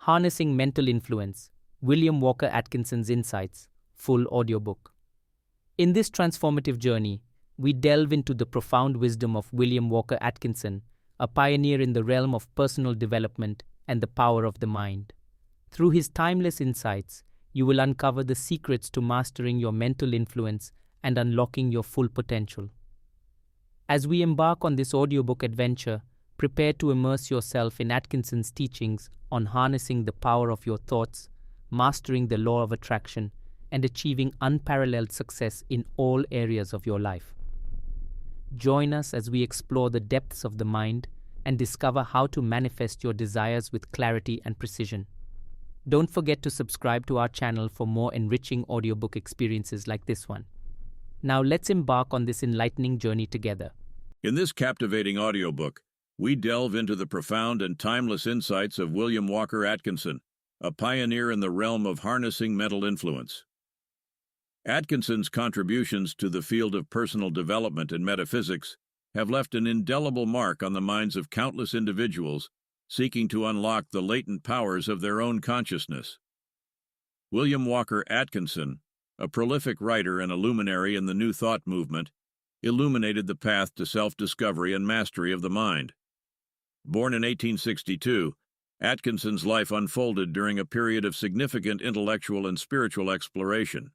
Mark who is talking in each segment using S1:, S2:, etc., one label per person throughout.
S1: Harnessing Mental Influence, William Walker Atkinson's Insights, full audiobook. In this transformative journey, we delve into the profound wisdom of William Walker Atkinson, a pioneer in the realm of personal development and the power of the mind. Through his timeless insights, you will uncover the secrets to mastering your mental influence and unlocking your full potential. As we embark on this audiobook adventure, prepare to immerse yourself in Atkinson's teachings on harnessing the power of your thoughts, mastering the law of attraction, and achieving unparalleled success in all areas of your life. Join us as we explore the depths of the mind and discover how to manifest your desires with clarity and precision. Don't forget to subscribe to our channel for more enriching audiobook experiences like this one. Now let's embark on this enlightening journey together.
S2: In this captivating audiobook, we delve into the profound and timeless insights of William Walker Atkinson, a pioneer in the realm of harnessing mental influence. Atkinson's contributions to the field of personal development and metaphysics have left an indelible mark on the minds of countless individuals seeking to unlock the latent powers of their own consciousness. William Walker Atkinson, a prolific writer and a luminary in the New Thought movement, illuminated the path to self-discovery and mastery of the mind. Born in 1862, Atkinson's life unfolded during a period of significant intellectual and spiritual exploration.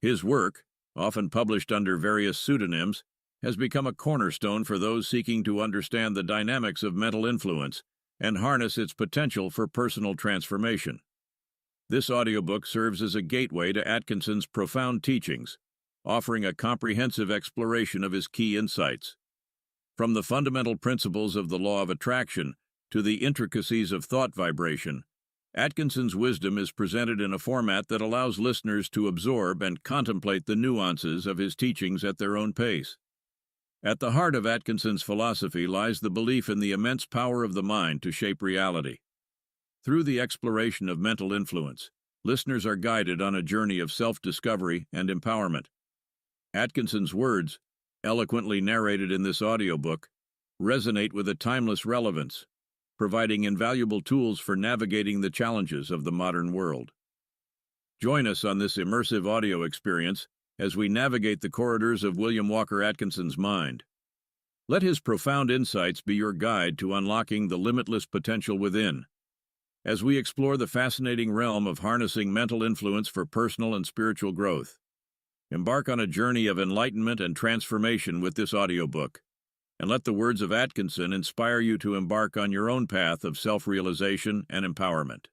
S2: His work, often published under various pseudonyms, has become a cornerstone for those seeking to understand the dynamics of mental influence and harness its potential for personal transformation. This audiobook serves as a gateway to Atkinson's profound teachings, offering a comprehensive exploration of his key insights. From the fundamental principles of the law of attraction to the intricacies of thought vibration, Atkinson's wisdom is presented in a format that allows listeners to absorb and contemplate the nuances of his teachings at their own pace. At the heart of Atkinson's philosophy lies the belief in the immense power of the mind to shape reality. Through the exploration of mental influence, listeners are guided on a journey of self-discovery and empowerment. Atkinson's words, eloquently narrated in this audiobook, resonate with a timeless relevance, providing invaluable tools for navigating the challenges of the modern world. Join us on this immersive audio experience as we navigate the corridors of William Walker Atkinson's mind. Let his profound insights be your guide to unlocking the limitless potential within, as we explore the fascinating realm of harnessing mental influence for personal and spiritual growth. Embark on a journey of enlightenment and transformation with this audiobook, and let the words of Atkinson inspire you to embark on your own path of self-realization and empowerment.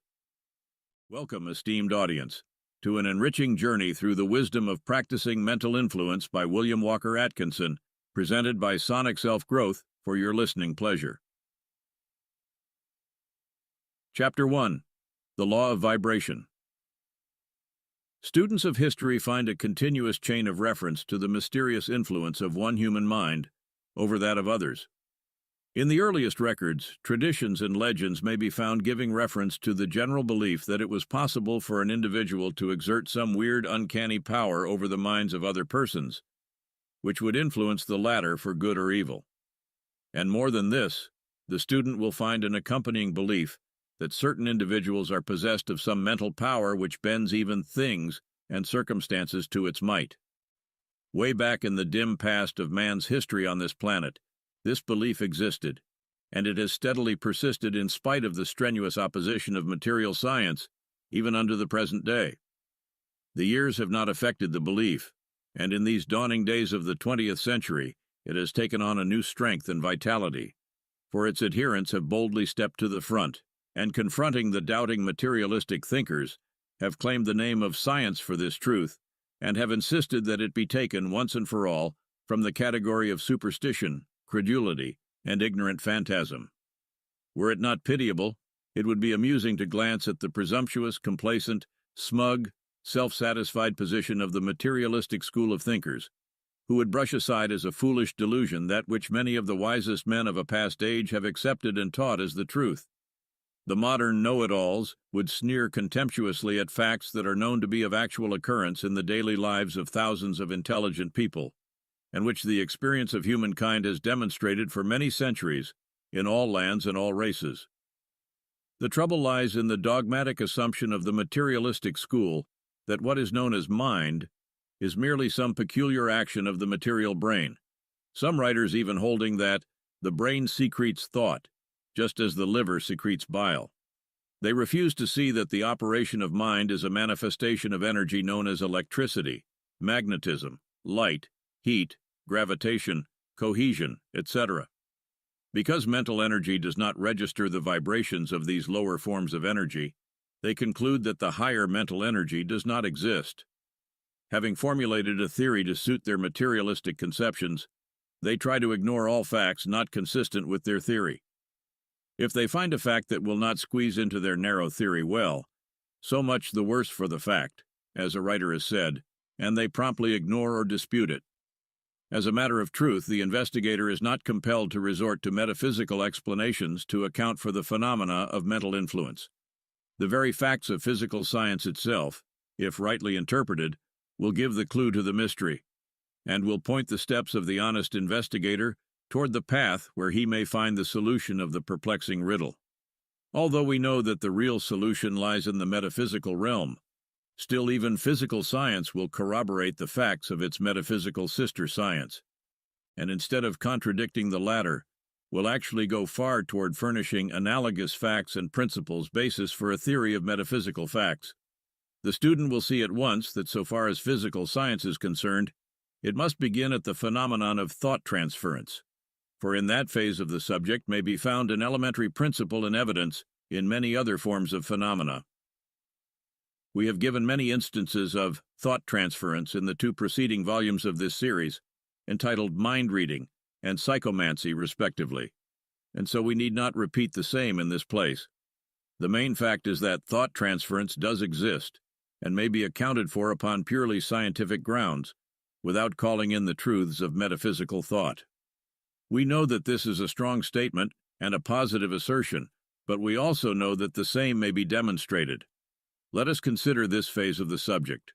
S2: Welcome, esteemed audience, to an enriching journey through the wisdom of practicing mental influence by William Walker Atkinson, presented by SonicSelf-Growth for your listening pleasure. Chapter 1. The Law of Vibration. Students of history find a continuous chain of reference to the mysterious influence of one human mind over that of others. In the earliest records, traditions and legends may be found giving reference to the general belief that it was possible for an individual to exert some weird, uncanny power over the minds of other persons, which would influence the latter for good or evil. And more than this, the student will find an accompanying belief that certain individuals are possessed of some mental power which bends even things and circumstances to its might. Way back in the dim past of man's history on this planet, this belief existed, and it has steadily persisted in spite of the strenuous opposition of material science, even unto the present day. The years have not affected the belief, and in these dawning days of the 20th century, it has taken on a new strength and vitality, for its adherents have boldly stepped to the front, and confronting the doubting materialistic thinkers, have claimed the name of science for this truth, and have insisted that it be taken once and for all from the category of superstition, credulity, and ignorant phantasm. Were it not pitiable, it would be amusing to glance at the presumptuous, complacent, smug, self-satisfied position of the materialistic school of thinkers, who would brush aside as a foolish delusion that which many of the wisest men of a past age have accepted and taught as the truth. The modern know-it-alls would sneer contemptuously at facts that are known to be of actual occurrence in the daily lives of thousands of intelligent people, and which the experience of humankind has demonstrated for many centuries in all lands and all races. The trouble lies in the dogmatic assumption of the materialistic school that what is known as mind is merely some peculiar action of the material brain. Some writers even holding that the brain secretes thought, just as the liver secretes bile. They refuse to see that the operation of mind is a manifestation of energy known as electricity, magnetism, light, heat, gravitation, cohesion, etc. Because mental energy does not register the vibrations of these lower forms of energy, they conclude that the higher mental energy does not exist. Having formulated a theory to suit their materialistic conceptions, they try to ignore all facts not consistent with their theory. If they find a fact that will not squeeze into their narrow theory well, so much the worse for the fact, as a writer has said, and they promptly ignore or dispute it. As a matter of truth, the investigator is not compelled to resort to metaphysical explanations to account for the phenomena of mental influence. The very facts of physical science itself, if rightly interpreted, will give the clue to the mystery, and will point the steps of the honest investigator toward the path where he may find the solution of the perplexing riddle. Although we know that the real solution lies in the metaphysical realm, still even physical science will corroborate the facts of its metaphysical sister science, and instead of contradicting the latter, will actually go far toward furnishing analogous facts and principles basis for a theory of metaphysical facts. The student will see at once that so far as physical science is concerned, it must begin at the phenomenon of thought transference, for in that phase of the subject may be found an elementary principle and evidence in many other forms of phenomena. We have given many instances of thought transference in the two preceding volumes of this series, entitled Mind Reading and Psychomancy, respectively, and so we need not repeat the same in this place. The main fact is that thought transference does exist, and may be accounted for upon purely scientific grounds, without calling in the truths of metaphysical thought. We know that this is a strong statement and a positive assertion, but we also know that the same may be demonstrated. Let us consider this phase of the subject.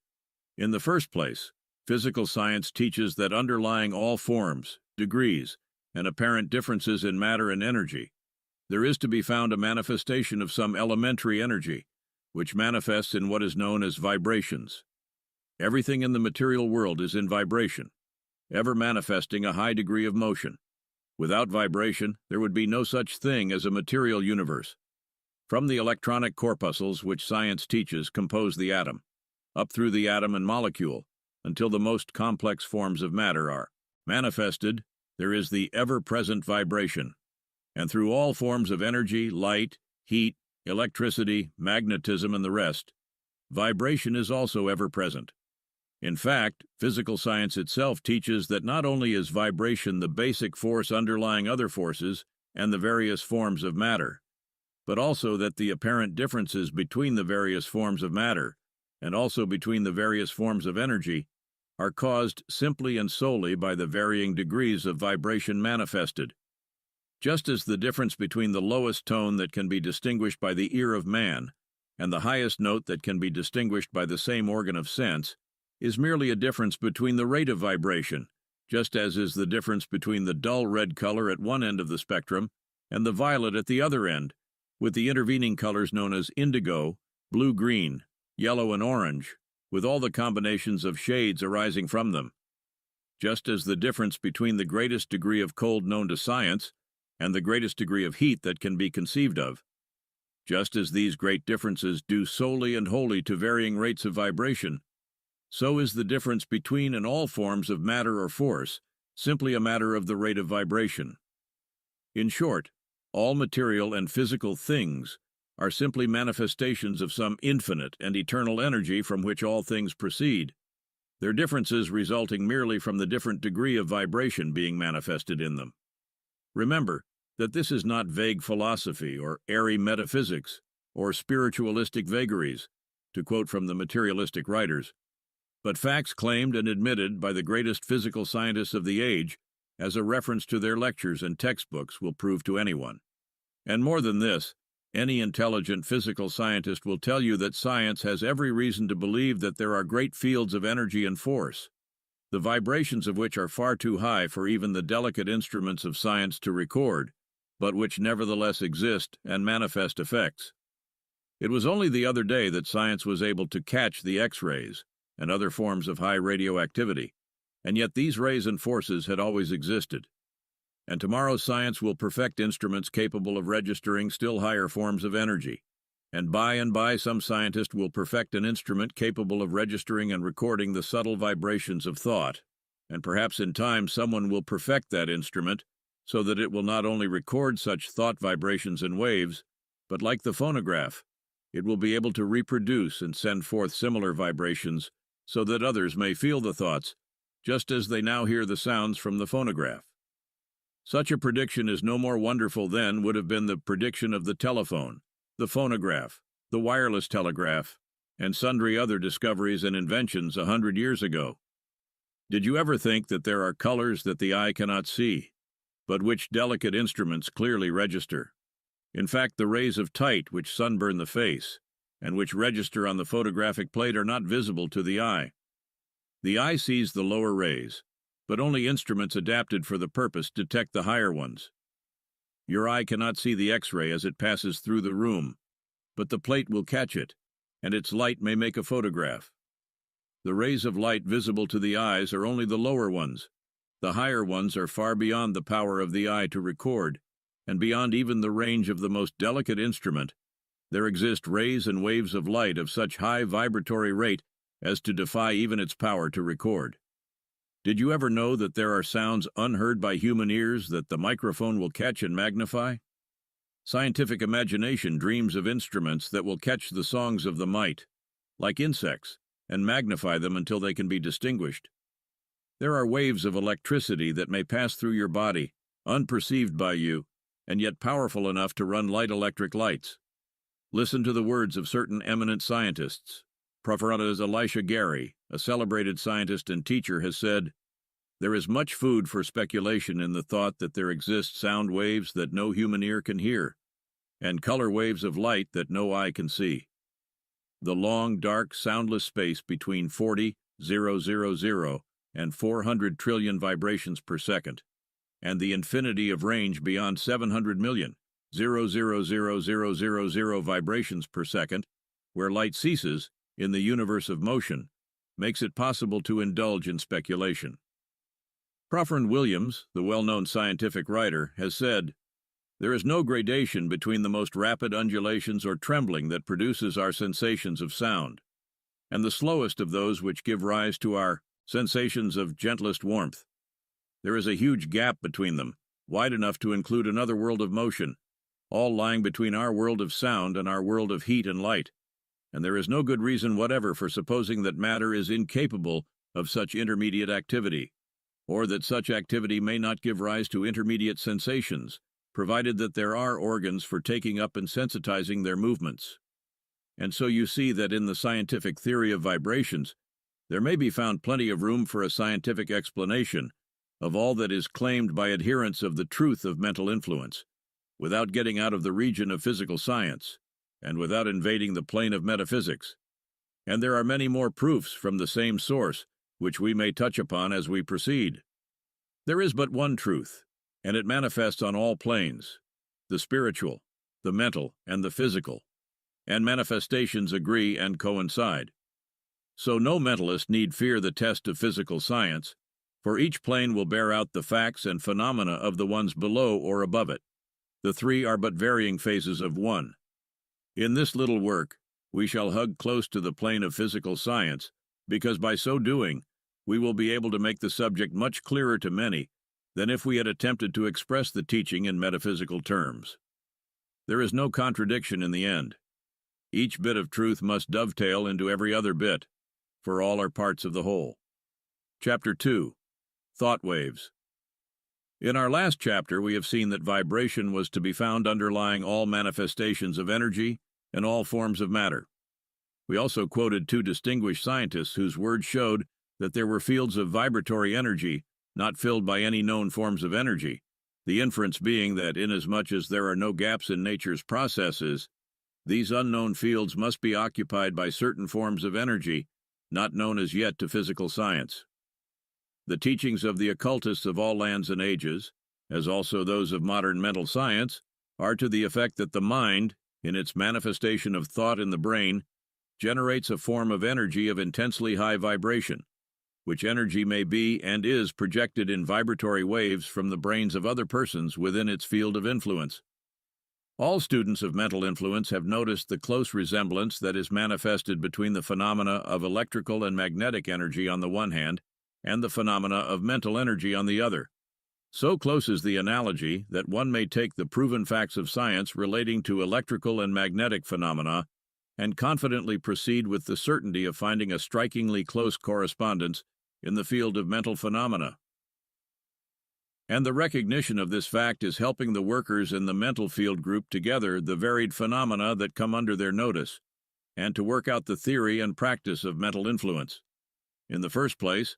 S2: In the first place, physical science teaches that underlying all forms, degrees, and apparent differences in matter and energy, there is to be found a manifestation of some elementary energy, which manifests in what is known as vibrations. Everything in the material world is in vibration, ever manifesting a high degree of motion. Without vibration, there would be no such thing as a material universe. From the electronic corpuscles which science teaches compose the atom, up through the atom and molecule, until the most complex forms of matter are manifested, there is the ever-present vibration. And through all forms of energy, light, heat, electricity, magnetism, and the rest, vibration is also ever-present. In fact, physical science itself teaches that not only is vibration the basic force underlying other forces and the various forms of matter, but also that the apparent differences between the various forms of matter, and also between the various forms of energy, are caused simply and solely by the varying degrees of vibration manifested. Just as the difference between the lowest tone that can be distinguished by the ear of man and the highest note that can be distinguished by the same organ of sense is merely a difference between the rate of vibration, just as is the difference between the dull red color at one end of the spectrum and the violet at the other end, with the intervening colors known as indigo, blue-green, yellow, and orange, with all the combinations of shades arising from them. Just as the difference between the greatest degree of cold known to science and the greatest degree of heat that can be conceived of, just as these great differences due solely and wholly to varying rates of vibration, so is the difference between and all forms of matter or force simply a matter of the rate of vibration. In short, all material and physical things are simply manifestations of some infinite and eternal energy from which all things proceed, their differences resulting merely from the different degree of vibration being manifested in them. Remember that this is not vague philosophy or airy metaphysics or spiritualistic vagaries, to quote from the materialistic writers, but facts claimed and admitted by the greatest physical scientists of the age as a reference to their lectures and textbooks will prove to anyone. And more than this, any intelligent physical scientist will tell you that science has every reason to believe that there are great fields of energy and force, the vibrations of which are far too high for even the delicate instruments of science to record, but which nevertheless exist and manifest effects. It was only the other day that science was able to catch the X-rays and other forms of high radioactivity, and yet these rays and forces had always existed. And tomorrow science will perfect instruments capable of registering still higher forms of energy. And by some scientist will perfect an instrument capable of registering and recording the subtle vibrations of thought. And perhaps in time someone will perfect that instrument so that it will not only record such thought vibrations and waves, but like the phonograph, it will be able to reproduce and send forth similar vibrations so that others may feel the thoughts, just as they now hear the sounds from the phonograph. Such a prediction is no more wonderful than would have been the prediction of the telephone, the phonograph, the wireless telegraph, and sundry other discoveries and inventions 100 years ago. Did you ever think that there are colors that the eye cannot see, but which delicate instruments clearly register? In fact, the rays of light which sunburn the face, and which register on the photographic plate are not visible to the eye. The eye sees the lower rays, but only instruments adapted for the purpose detect the higher ones. Your eye cannot see the X-ray as it passes through the room, but the plate will catch it, and its light may make a photograph. The rays of light visible to the eyes are only the lower ones. The higher ones are far beyond the power of the eye to record, and beyond even the range of the most delicate instrument. There exist rays and waves of light of such high vibratory rate as to defy even its power to record. Did you ever know that there are sounds unheard by human ears that the microphone will catch and magnify? Scientific imagination dreams of instruments that will catch the songs of the mite, like insects, and magnify them until they can be distinguished. There are waves of electricity that may pass through your body, unperceived by you, and yet powerful enough to run light electric lights. Listen to the words of certain eminent scientists. Professor Elisha Gary, a celebrated scientist and teacher, has said, "There is much food for speculation in the thought that there exist sound waves that no human ear can hear, and color waves of light that no eye can see. The long, dark, soundless space between 40,000 and 400 trillion vibrations per second, and the infinity of range beyond 700 million, 0.00000 vibrations per second, where light ceases, in the universe of motion, makes it possible to indulge in speculation." Professor Williams, the well-known scientific writer, has said, "There is no gradation between the most rapid undulations or trembling that produces our sensations of sound, and the slowest of those which give rise to our sensations of gentlest warmth. There is a huge gap between them, wide enough to include another world of motion, all lying between our world of sound and our world of heat and light, and there is no good reason whatever for supposing that matter is incapable of such intermediate activity, or that such activity may not give rise to intermediate sensations, provided that there are organs for taking up and sensitizing their movements. And so you see that in the scientific theory of vibrations, there may be found plenty of room for a scientific explanation of all that is claimed by adherents of the truth of mental influence, without getting out of the region of physical science, and without invading the plane of metaphysics. And there are many more proofs from the same source, which we may touch upon as we proceed. There is but one truth, and it manifests on all planes, the spiritual, the mental, and the physical, and manifestations agree and coincide. So no mentalist need fear the test of physical science, for each plane will bear out the facts and phenomena of the ones below or above it. The three are but varying phases of one. In this little work, we shall hug close to the plane of physical science, because by so doing, we will be able to make the subject much clearer to many than if we had attempted to express the teaching in metaphysical terms. There is no contradiction in the end. Each bit of truth must dovetail into every other bit, for all are parts of the whole. Chapter 2. Thought Waves. In our last chapter, we have seen that vibration was to be found underlying all manifestations of energy and all forms of matter. We also quoted two distinguished scientists whose words showed that there were fields of vibratory energy not filled by any known forms of energy, the inference being that inasmuch as there are no gaps in nature's processes, these unknown fields must be occupied by certain forms of energy not known as yet to physical science. The teachings of the occultists of all lands and ages, as also those of modern mental science, are to the effect that the mind, in its manifestation of thought in the brain, generates a form of energy of intensely high vibration, which energy may be and is projected in vibratory waves from the brains of other persons within its field of influence. All students of mental influence have noticed the close resemblance that is manifested between the phenomena of electrical and magnetic energy on the one hand and the phenomena of mental energy on the other. So close is the analogy that one may take the proven facts of science relating to electrical and magnetic phenomena and confidently proceed with the certainty of finding a strikingly close correspondence in the field of mental phenomena. And the recognition of this fact is helping the workers in the mental field group together the varied phenomena that come under their notice, and to work out the theory and practice of mental influence. In the first place,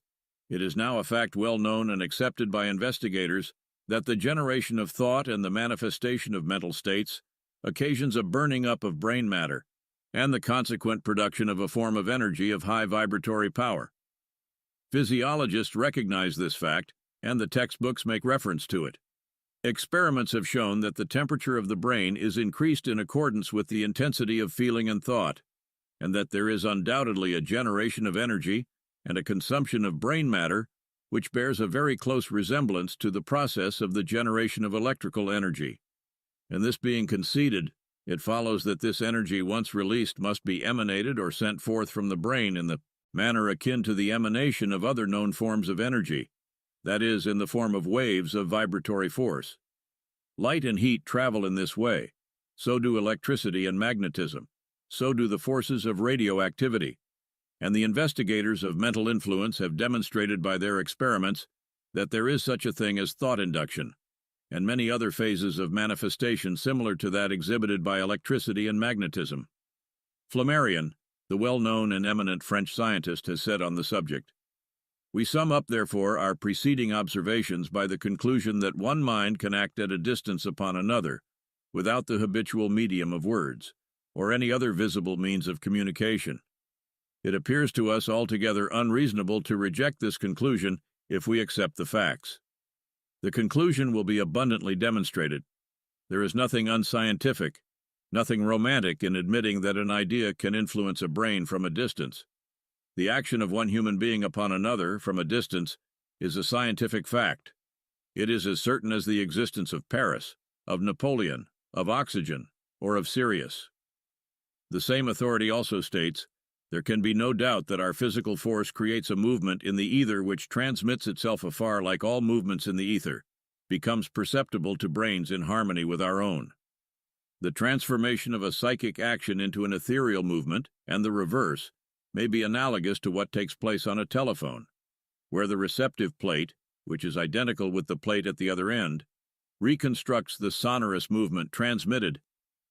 S2: it is now a fact well known and accepted by investigators that the generation of thought and the manifestation of mental states occasions a burning up of brain matter and the consequent production of a form of energy of high vibratory power. Physiologists recognize this fact, and the textbooks make reference to it. Experiments have shown that the temperature of the brain is increased in accordance with the intensity of feeling and thought, and that there is undoubtedly a generation of energy and a consumption of brain matter which bears a very close resemblance to the process of the generation of electrical energy. And this being conceded, it follows that this energy once released must be emanated or sent forth from the brain in the manner akin to the emanation of other known forms of energy, that is, in the form of waves of vibratory force. Light and heat travel in this way. So do electricity and magnetism. So do the forces of radioactivity. And the investigators of mental influence have demonstrated by their experiments that there is such a thing as thought induction, and many other phases of manifestation similar to that exhibited by electricity and magnetism. Flammarion, the well-known and eminent French scientist, has said on the subject, "We sum up, therefore, our preceding observations by the conclusion that one mind can act at a distance upon another, without the habitual medium of words, or any other visible means of communication. It appears to us altogether unreasonable to reject this conclusion if we accept the facts. The conclusion will be abundantly demonstrated. There is nothing unscientific, nothing romantic in admitting that an idea can influence a brain from a distance. The action of one human being upon another from a distance is a scientific fact. It is as certain as the existence of Paris, of Napoleon, of oxygen, or of Sirius." The same authority also states, "There can be no doubt that our physical force creates a movement in the ether which transmits itself afar like all movements in the ether, becomes perceptible to brains in harmony with our own. The transformation of a psychic action into an ethereal movement, and the reverse, may be analogous to what takes place on a telephone, where the receptive plate, which is identical with the plate at the other end, reconstructs the sonorous movement transmitted,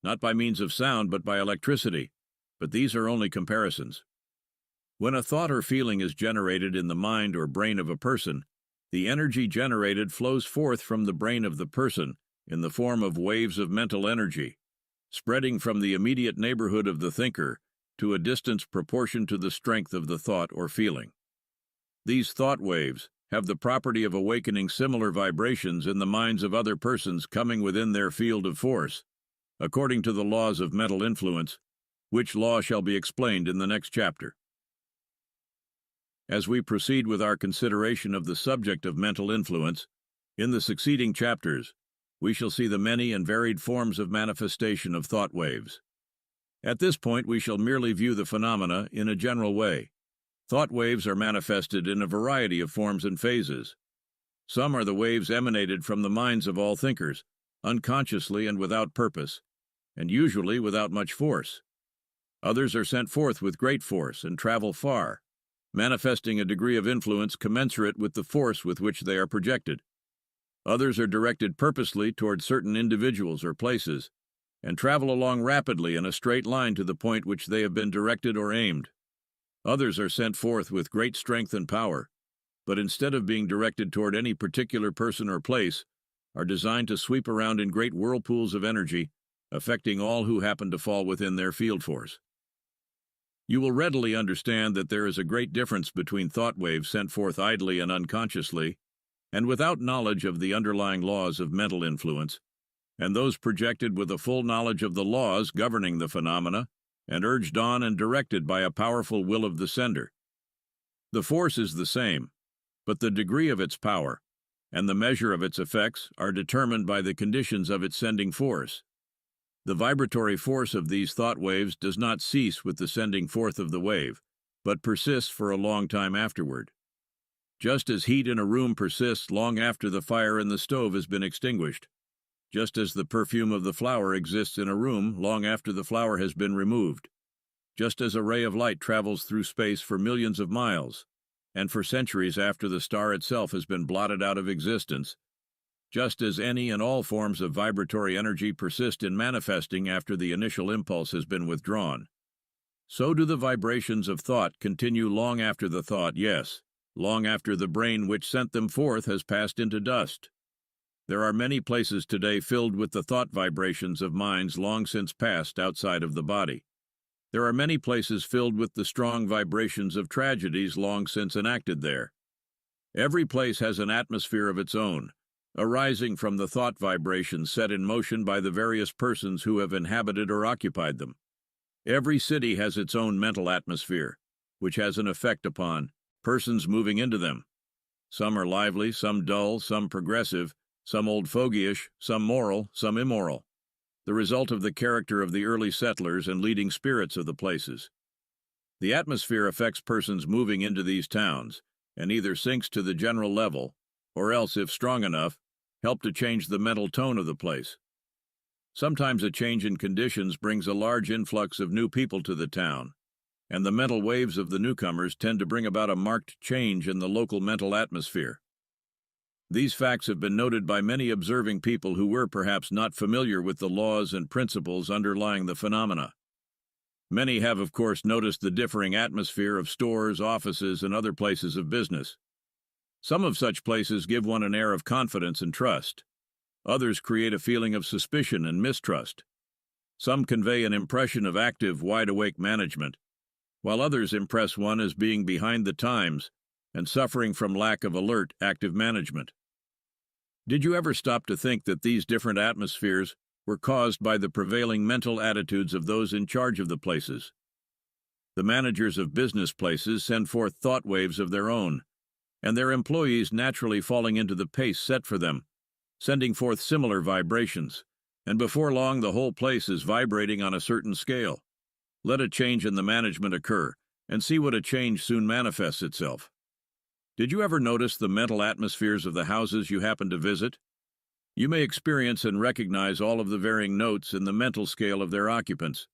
S2: not by means of sound but by electricity, but these are only comparisons. When a thought or feeling is generated in the mind or brain of a person, the energy generated flows forth from the brain of the person in the form of waves of mental energy, spreading from the immediate neighborhood of the thinker to a distance proportioned to the strength of the thought or feeling. These thought waves have the property of awakening similar vibrations in the minds of other persons coming within their field of force, according to the laws of mental influence, which law shall be explained in the next chapter. As we proceed with our consideration of the subject of mental influence, in the succeeding chapters, we shall see the many and varied forms of manifestation of thought waves. At this point, we shall merely view the phenomena in a general way. Thought waves are manifested in a variety of forms and phases. Some are the waves emanated from the minds of all thinkers, unconsciously and without purpose, and usually without much force. Others are sent forth with great force and travel far, manifesting a degree of influence commensurate with the force with which they are projected. Others are directed purposely toward certain individuals or places, and travel along rapidly in a straight line to the point which they have been directed or aimed. Others are sent forth with great strength and power, but instead of being directed toward any particular person or place, are designed to sweep around in great whirlpools of energy, affecting all who happen to fall within their field force. You will readily understand that there is a great difference between thought waves sent forth idly and unconsciously, And without knowledge of the underlying laws of mental influence, and those projected with a full knowledge of the laws governing the phenomena, and urged on and directed by a powerful will of the sender. The force is the same, but the degree of its power and the measure of its effects are determined by the conditions of its sending force. The vibratory force of these thought waves does not cease with the sending forth of the wave, but persists for a long time afterward. Just as heat in a room persists long after the fire in the stove has been extinguished, just as the perfume of the flower exists in a room long after the flower has been removed, just as a ray of light travels through space for millions of miles, and for centuries after the star itself has been blotted out of existence, just as any and all forms of vibratory energy persist in manifesting after the initial impulse has been withdrawn, so do the vibrations of thought continue long after the thought, yes, long after the brain which sent them forth has passed into dust. There are many places today filled with the thought vibrations of minds long since passed outside of the body. There are many places filled with the strong vibrations of tragedies long since enacted there. Every place has an atmosphere of its own, arising from the thought vibrations set in motion by the various persons who have inhabited or occupied them. Every city has its own mental atmosphere, which has an effect upon persons moving into them. Some are lively, some dull, some progressive, some old fogyish, some moral, some immoral, the result of the character of the early settlers and leading spirits of the places. The atmosphere affects persons moving into these towns, and either sinks to the general level, or else, if strong enough, help to change the mental tone of the place. Sometimes a change in conditions brings a large influx of new people to the town, and the mental waves of the newcomers tend to bring about a marked change in the local mental atmosphere. These facts have been noted by many observing people who were perhaps not familiar with the laws and principles underlying the phenomena. Many have, of course, noticed the differing atmosphere of stores, offices, and other places of business. Some of such places give one an air of confidence and trust. Others create a feeling of suspicion and mistrust. Some convey an impression of active, wide-awake management, while others impress one as being behind the times and suffering from lack of alert, active management. Did you ever stop to think that these different atmospheres were caused by the prevailing mental attitudes of those in charge of the places? The managers of business places send forth thought waves of their own, and their employees naturally falling into the pace set for them, sending forth similar vibrations, and before long the whole place is vibrating on a certain scale. Let a change in the management occur, and see what a change soon manifests itself. Did you ever notice the mental atmospheres of the houses you happen to visit? You may experience and recognize all of the varying notes in the mental scale of their occupants.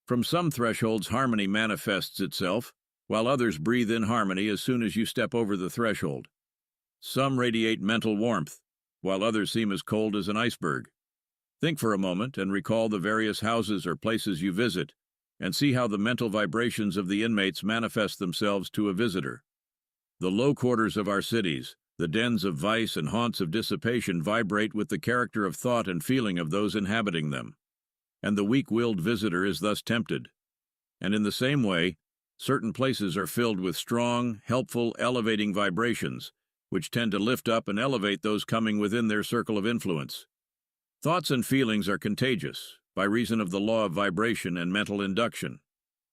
S2: From some thresholds, harmony manifests itself, while others breathe in harmony as soon as you step over the threshold. Some radiate mental warmth, while others seem as cold as an iceberg. Think for a moment and recall the various houses or places you visit, and see how the mental vibrations of the inmates manifest themselves to a visitor. The low quarters of our cities, the dens of vice and haunts of dissipation vibrate with the character of thought and feeling of those inhabiting them, and the weak-willed visitor is thus tempted. And in the same way, certain places are filled with strong, helpful, elevating vibrations, which tend to lift up and elevate those coming within their circle of influence. Thoughts and feelings are contagious, by reason of the law of vibration and mental induction.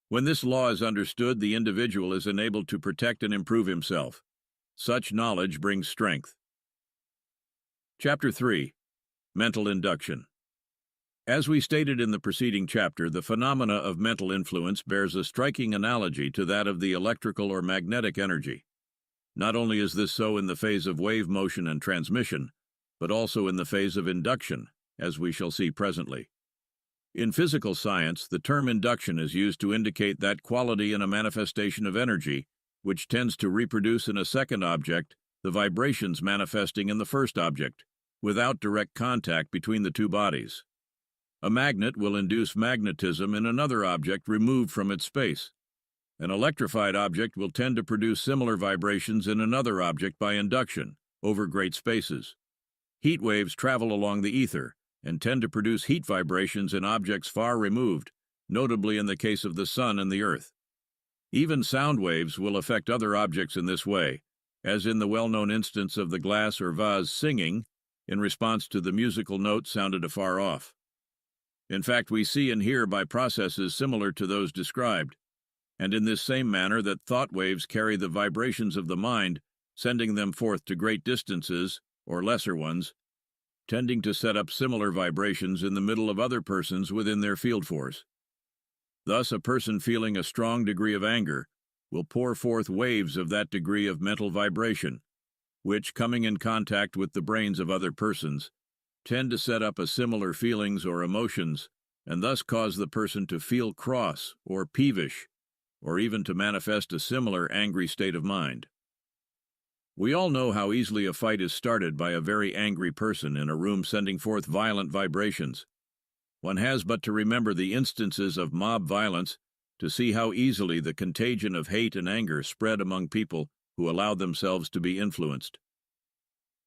S2: When this law is understood, the individual is enabled to protect and improve himself. Such knowledge brings strength. Chapter 3. Mental Induction. As we stated in the preceding chapter, the phenomena of mental influence bears a striking analogy to that of the electrical or magnetic energy. Not only is this so in the phase of wave motion and transmission, but also in the phase of induction, as we shall see presently. In physical science, the term induction is used to indicate that quality in a manifestation of energy, which tends to reproduce in a second object the vibrations manifesting in the first object, without direct contact between the two bodies. A magnet will induce magnetism in another object removed from its space. An electrified object will tend to produce similar vibrations in another object by induction, over great spaces. Heat waves travel along the ether, and tend to produce heat vibrations in objects far removed, notably in the case of the sun and the earth. Even sound waves will affect other objects in this way, as in the well-known instance of the glass or vase singing in response to the musical note sounded afar off. In fact, we see and hear by processes similar to those described, and in this same manner that thought waves carry the vibrations of the mind, sending them forth to great distances, or lesser ones, tending to set up similar vibrations in the middle of other persons within their field force. Thus, a person feeling a strong degree of anger will pour forth waves of that degree of mental vibration, which, coming in contact with the brains of other persons, tend to set up a similar feelings or emotions, and thus cause the person to feel cross or peevish, or even to manifest a similar angry state of mind. We all know how easily a fight is started by a very angry person in a room sending forth violent vibrations. One has but to remember the instances of mob violence to see how easily the contagion of hate and anger spread among people who allow themselves to be influenced.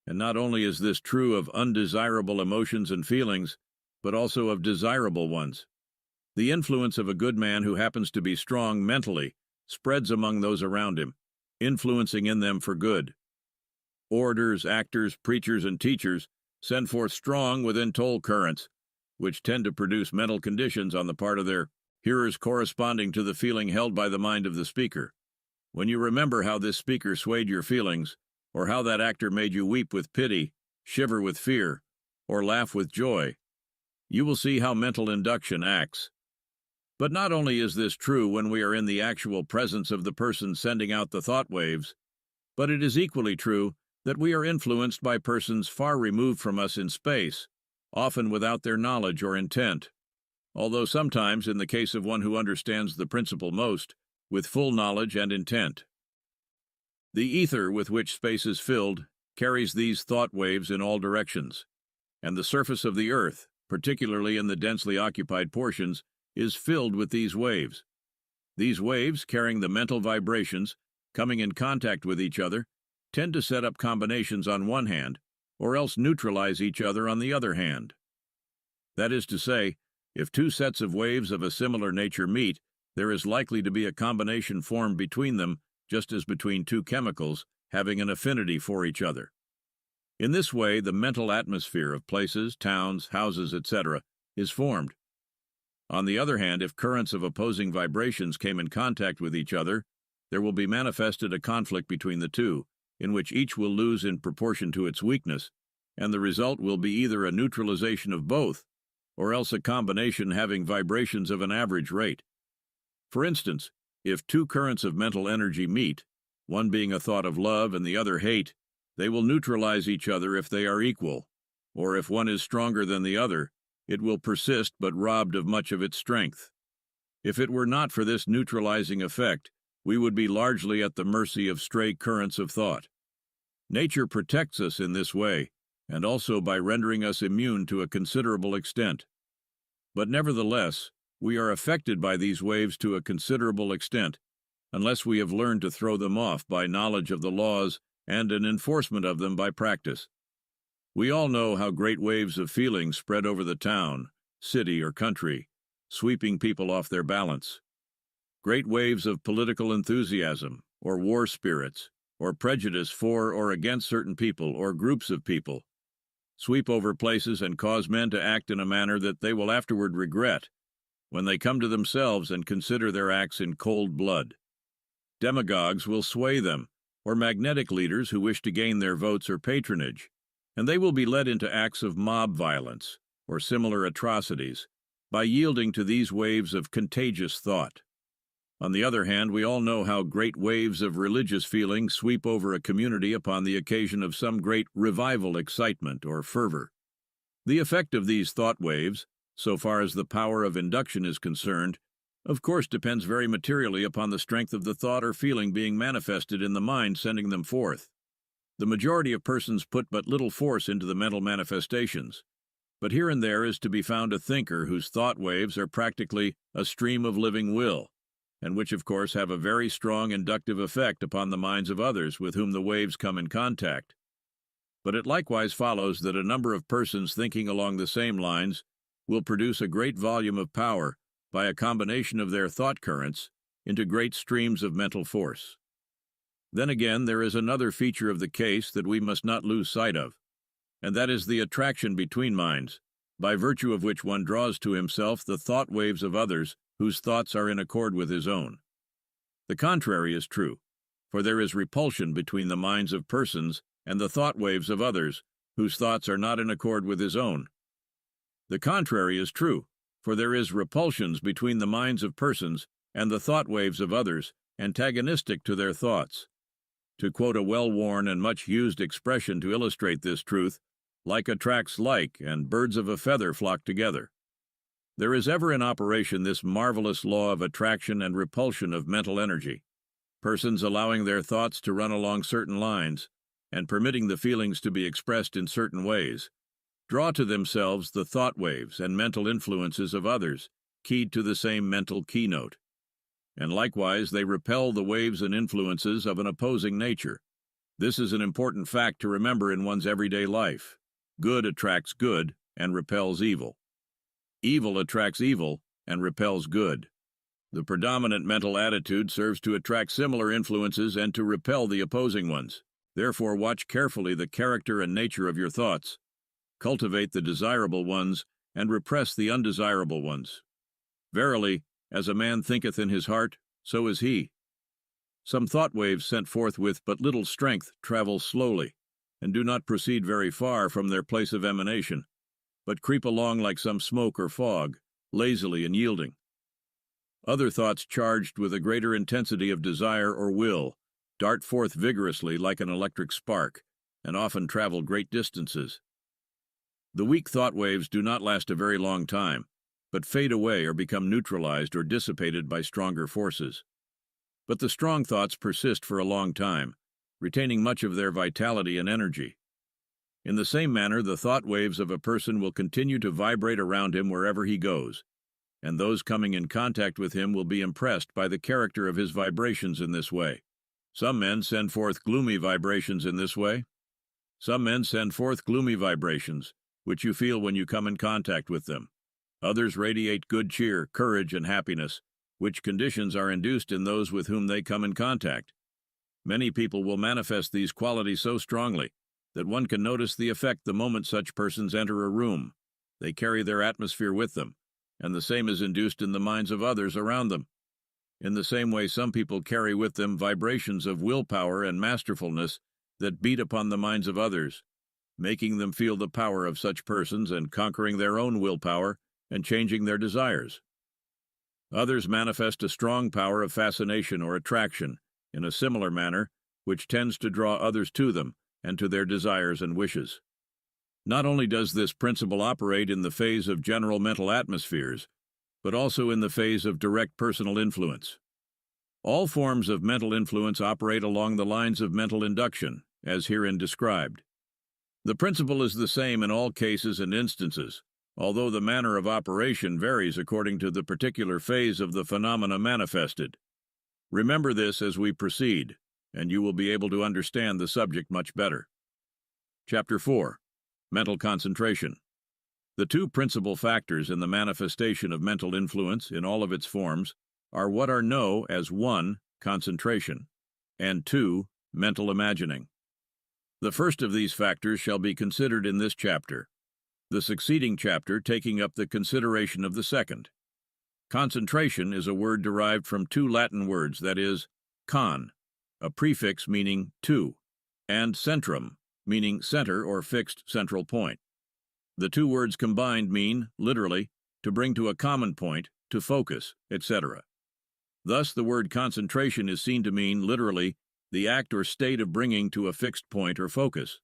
S2: And not only is this true of undesirable emotions and feelings, but also of desirable ones. The influence of a good man who happens to be strong mentally spreads among those around him, influencing in them for good. Orators, actors, preachers, and teachers send forth strong within-toll currents, which tend to produce mental conditions on the part of their hearers corresponding to the feeling held by the mind of the speaker. When you remember how this speaker swayed your feelings, or how that actor made you weep with pity, shiver with fear, or laugh with joy, you will see how mental induction acts. But not only is this true when we are in the actual presence of the person sending out the thought waves, but it is equally true that we are influenced by persons far removed from us in space, often without their knowledge or intent, although sometimes, in the case of one who understands the principle most, with full knowledge and intent. The ether with which space is filled carries these thought waves in all directions, and the surface of the earth, particularly in the densely occupied portions, is filled with these waves. These waves, carrying the mental vibrations, coming in contact with each other, tend to set up combinations on one hand, or else neutralize each other on the other hand. That is to say, if two sets of waves of a similar nature meet, there is likely to be a combination formed between them, just as between two chemicals having an affinity for each other. In this way, the mental atmosphere of places, towns, houses, etc., is formed. On the other hand, if currents of opposing vibrations came in contact with each other, there will be manifested a conflict between the two, in which each will lose in proportion to its weakness, and the result will be either a neutralization of both, or else a combination having vibrations of an average rate. For instance, if two currents of mental energy meet, one being a thought of love and the other hate, they will neutralize each other if they are equal, or if one is stronger than the other, it will persist but robbed of much of its strength. If it were not for this neutralizing effect, we would be largely at the mercy of stray currents of thought. Nature protects us in this way, and also by rendering us immune to a considerable extent. But nevertheless, we are affected by these waves to a considerable extent, unless we have learned to throw them off by knowledge of the laws and an enforcement of them by practice. We all know how great waves of feeling spread over the town, city, or country, sweeping people off their balance. Great waves of political enthusiasm, or war spirits, or prejudice for or against certain people or groups of people, sweep over places and cause men to act in a manner that they will afterward regret when they come to themselves and consider their acts in cold blood. Demagogues will sway them, or magnetic leaders who wish to gain their votes or patronage, and they will be led into acts of mob violence or similar atrocities by yielding to these waves of contagious thought. On the other hand, we all know how great waves of religious feeling sweep over a community upon the occasion of some great revival excitement or fervor. The effect of these thought waves, so far as the power of induction is concerned, of course depends very materially upon the strength of the thought or feeling being manifested in the mind sending them forth. The majority of persons put but little force into the mental manifestations, but here and there is to be found a thinker whose thought waves are practically a stream of living will, and which of course have a very strong inductive effect upon the minds of others with whom the waves come in contact. But it likewise follows that a number of persons thinking along the same lines will produce a great volume of power by a combination of their thought currents into great streams of mental force. Then again, there is another feature of the case that we must not lose sight of, and that is the attraction between minds, by virtue of which one draws to himself the thought waves of others whose thoughts are in accord with his own. The contrary is true, for there is repulsion between the minds of persons and the thought waves of others whose thoughts are not in accord with his own. The contrary is true, for there is repulsions between the minds of persons and the thought waves of others antagonistic to their thoughts. To quote a well-worn and much-used expression to illustrate this truth, like attracts like, and birds of a feather flock together. There is ever in operation this marvelous law of attraction and repulsion of mental energy, persons allowing their thoughts to run along certain lines, and permitting the feelings to be expressed in certain ways, draw to themselves the thought waves and mental influences of others, keyed to the same mental keynote. And likewise they repel the waves and influences of an opposing nature. This is an important fact to remember in one's everyday life. Good attracts good and repels evil. Evil attracts evil and repels good. The predominant mental attitude serves to attract similar influences and to repel the opposing ones. Therefore, watch carefully the character and nature of your thoughts. Cultivate the desirable ones and repress the undesirable ones. Verily, as a man thinketh in his heart, so is he. Some thought waves sent forth with but little strength travel slowly, and do not proceed very far from their place of emanation, but creep along like some smoke or fog, lazily and yielding. Other thoughts charged with a greater intensity of desire or will dart forth vigorously like an electric spark, and often travel great distances. The weak thought waves do not last a very long time, but fade away or become neutralized or dissipated by stronger forces. But the strong thoughts persist for a long time, retaining much of their vitality and energy. In the same manner, the thought waves of a person will continue to vibrate around him wherever he goes, and those coming in contact with him will be impressed by the character of his vibrations in this way. Some men send forth gloomy vibrations in this way. Some men send forth gloomy vibrations, which you feel when you come in contact with them. Others radiate good cheer, courage, and happiness, which conditions are induced in those with whom they come in contact. Many people will manifest these qualities so strongly that one can notice the effect the moment such persons enter a room. They carry their atmosphere with them, and the same is induced in the minds of others around them. In the same way, some people carry with them vibrations of willpower and masterfulness that beat upon the minds of others, making them feel the power of such persons and conquering their own willpower and changing their desires. Others manifest a strong power of fascination or attraction in a similar manner, which tends to draw others to them and to their desires and wishes. Not only does this principle operate in the phase of general mental atmospheres, but also in the phase of direct personal influence. All forms of mental influence operate along the lines of mental induction, as herein described. The principle is the same in all cases and instances, although the manner of operation varies according to the particular phase of the phenomena manifested. Remember this as we proceed, and you will be able to understand the subject much better. Chapter 4. Mental Concentration. The two principal factors in the manifestation of mental influence in all of its forms are what are known as 1. Concentration, and 2. Mental imagining. The first of these factors shall be considered in this chapter, the succeeding chapter taking up the consideration of the second. Concentration is a word derived from two Latin words, that is, con, a prefix meaning to, and centrum, meaning center or fixed central point. The two words combined mean, literally, to bring to a common point, to focus, etc. Thus, the word concentration is seen to mean, literally, the act or state of bringing to a fixed point or focus.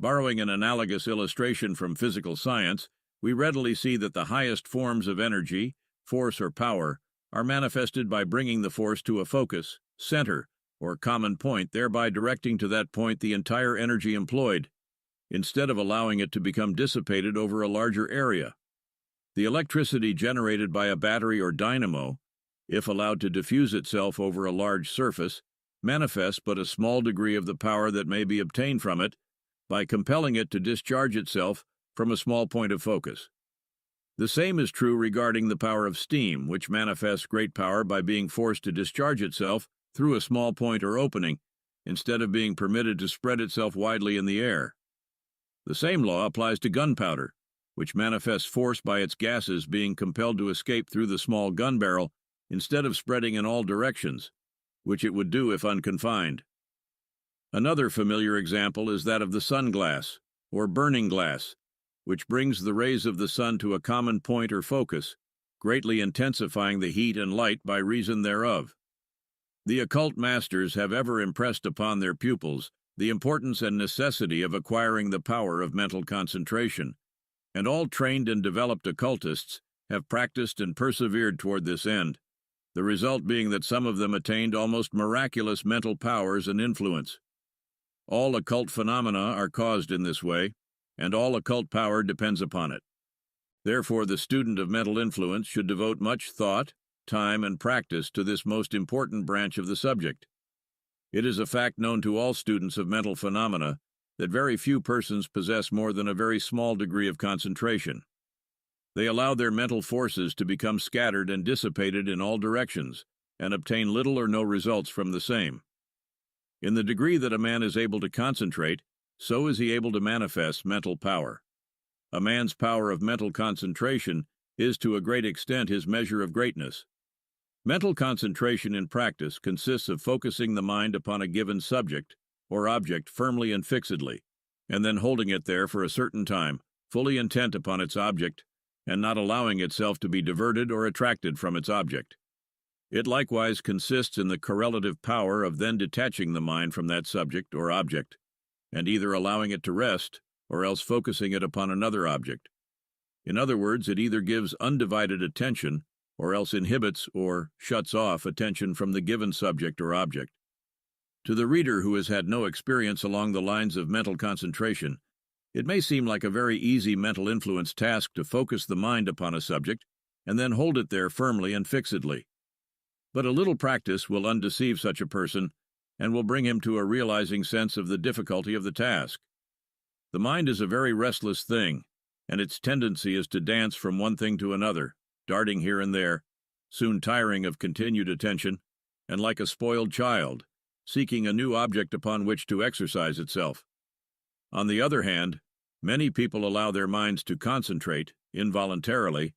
S2: Borrowing an analogous illustration from physical science, we readily see that the highest forms of energy, force or power, are manifested by bringing the force to a focus, center, or common point, thereby directing to that point the entire energy employed, instead of allowing it to become dissipated over a larger area. The electricity generated by a battery or dynamo, if allowed to diffuse itself over a large surface, manifests but a small degree of the power that may be obtained from it by compelling it to discharge itself from a small point of focus. The same is true regarding the power of steam, which manifests great power by being forced to discharge itself through a small point or opening instead of being permitted to spread itself widely in the air. The same law applies to gunpowder, which manifests force by its gases being compelled to escape through the small gun barrel instead of spreading in all directions, which it would do if unconfined. Another familiar example is that of the sunglass, or burning glass, which brings the rays of the sun to a common point or focus, greatly intensifying the heat and light by reason thereof. The occult masters have ever impressed upon their pupils the importance and necessity of acquiring the power of mental concentration, and all trained and developed occultists have practiced and persevered toward this end, the result being that some of them attained almost miraculous mental powers and influence. All occult phenomena are caused in this way, and all occult power depends upon it. Therefore, the student of mental influence should devote much thought, time, and practice to this most important branch of the subject. It is a fact known to all students of mental phenomena that very few persons possess more than a very small degree of concentration. They allow their mental forces to become scattered and dissipated in all directions, and obtain little or no results from the same. In the degree that a man is able to concentrate, so is he able to manifest mental power. A man's power of mental concentration is to a great extent his measure of greatness. Mental concentration in practice consists of focusing the mind upon a given subject or object firmly and fixedly, and then holding it there for a certain time, fully intent upon its object, and not allowing itself to be diverted or attracted from its object. It likewise consists in the correlative power of then detaching the mind from that subject or object, and either allowing it to rest, or else focusing it upon another object. In other words, it either gives undivided attention, or else inhibits or shuts off attention from the given subject or object. To the reader who has had no experience along the lines of mental concentration, it may seem like a very easy mental influence task to focus the mind upon a subject and then hold it there firmly and fixedly. But a little practice will undeceive such a person and will bring him to a realizing sense of the difficulty of the task. The mind is a very restless thing, and its tendency is to dance from one thing to another, darting here and there, soon tiring of continued attention, and like a spoiled child, seeking a new object upon which to exercise itself. On the other hand, many people allow their minds to concentrate, involuntarily,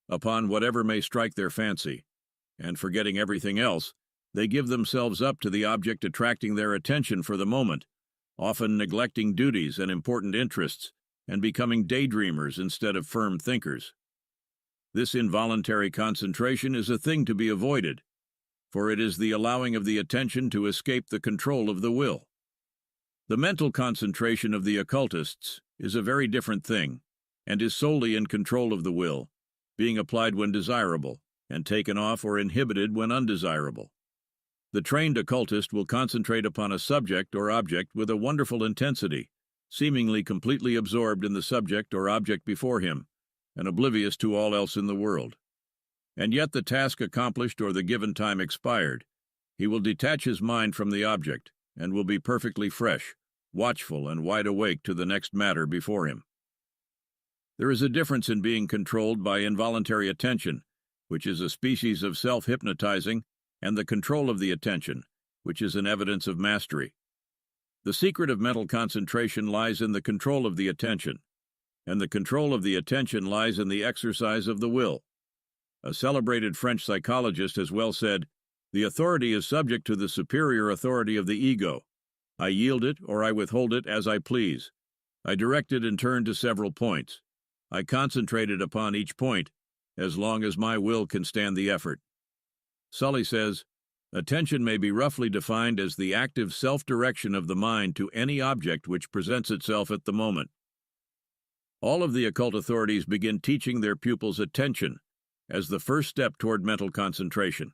S2: upon whatever may strike their fancy, and forgetting everything else, they give themselves up to the object attracting their attention for the moment, often neglecting duties and important interests, and becoming daydreamers instead of firm thinkers. This involuntary concentration is a thing to be avoided, for it is the allowing of the attention to escape the control of the will. The mental concentration of the occultists is a very different thing, and is solely in control of the will, being applied when desirable, and taken off or inhibited when undesirable. The trained occultist will concentrate upon a subject or object with a wonderful intensity, seemingly completely absorbed in the subject or object before him, and oblivious to all else in the world. And yet the task accomplished or the given time expired, he will detach his mind from the object, and will be perfectly fresh, watchful, and wide awake to the next matter before him. There is a difference in being controlled by involuntary attention, which is a species of self-hypnotizing, and the control of the attention, which is an evidence of mastery. The secret of mental concentration lies in the control of the attention, and the control of the attention lies in the exercise of the will. A celebrated French psychologist has well said, "The authority is subject to the superior authority of the ego. I yield it or I withhold it as I please. I direct it and turn to several points. I concentrate it upon each point, as long as my will can stand the effort." Sully says, "Attention may be roughly defined as the active self-direction of the mind to any object which presents itself at the moment." All of the occult authorities begin teaching their pupils attention as the first step toward mental concentration.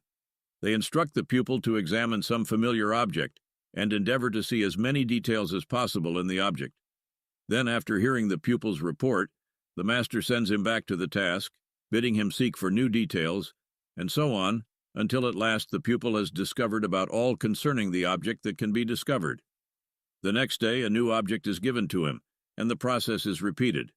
S2: They instruct the pupil to examine some familiar object and endeavor to see as many details as possible in the object. Then, after hearing the pupil's report, the master sends him back to the task, bidding him seek for new details, and so on, until at last the pupil has discovered about all concerning the object that can be discovered. The next day, a new object is given to him, and the process is repeated.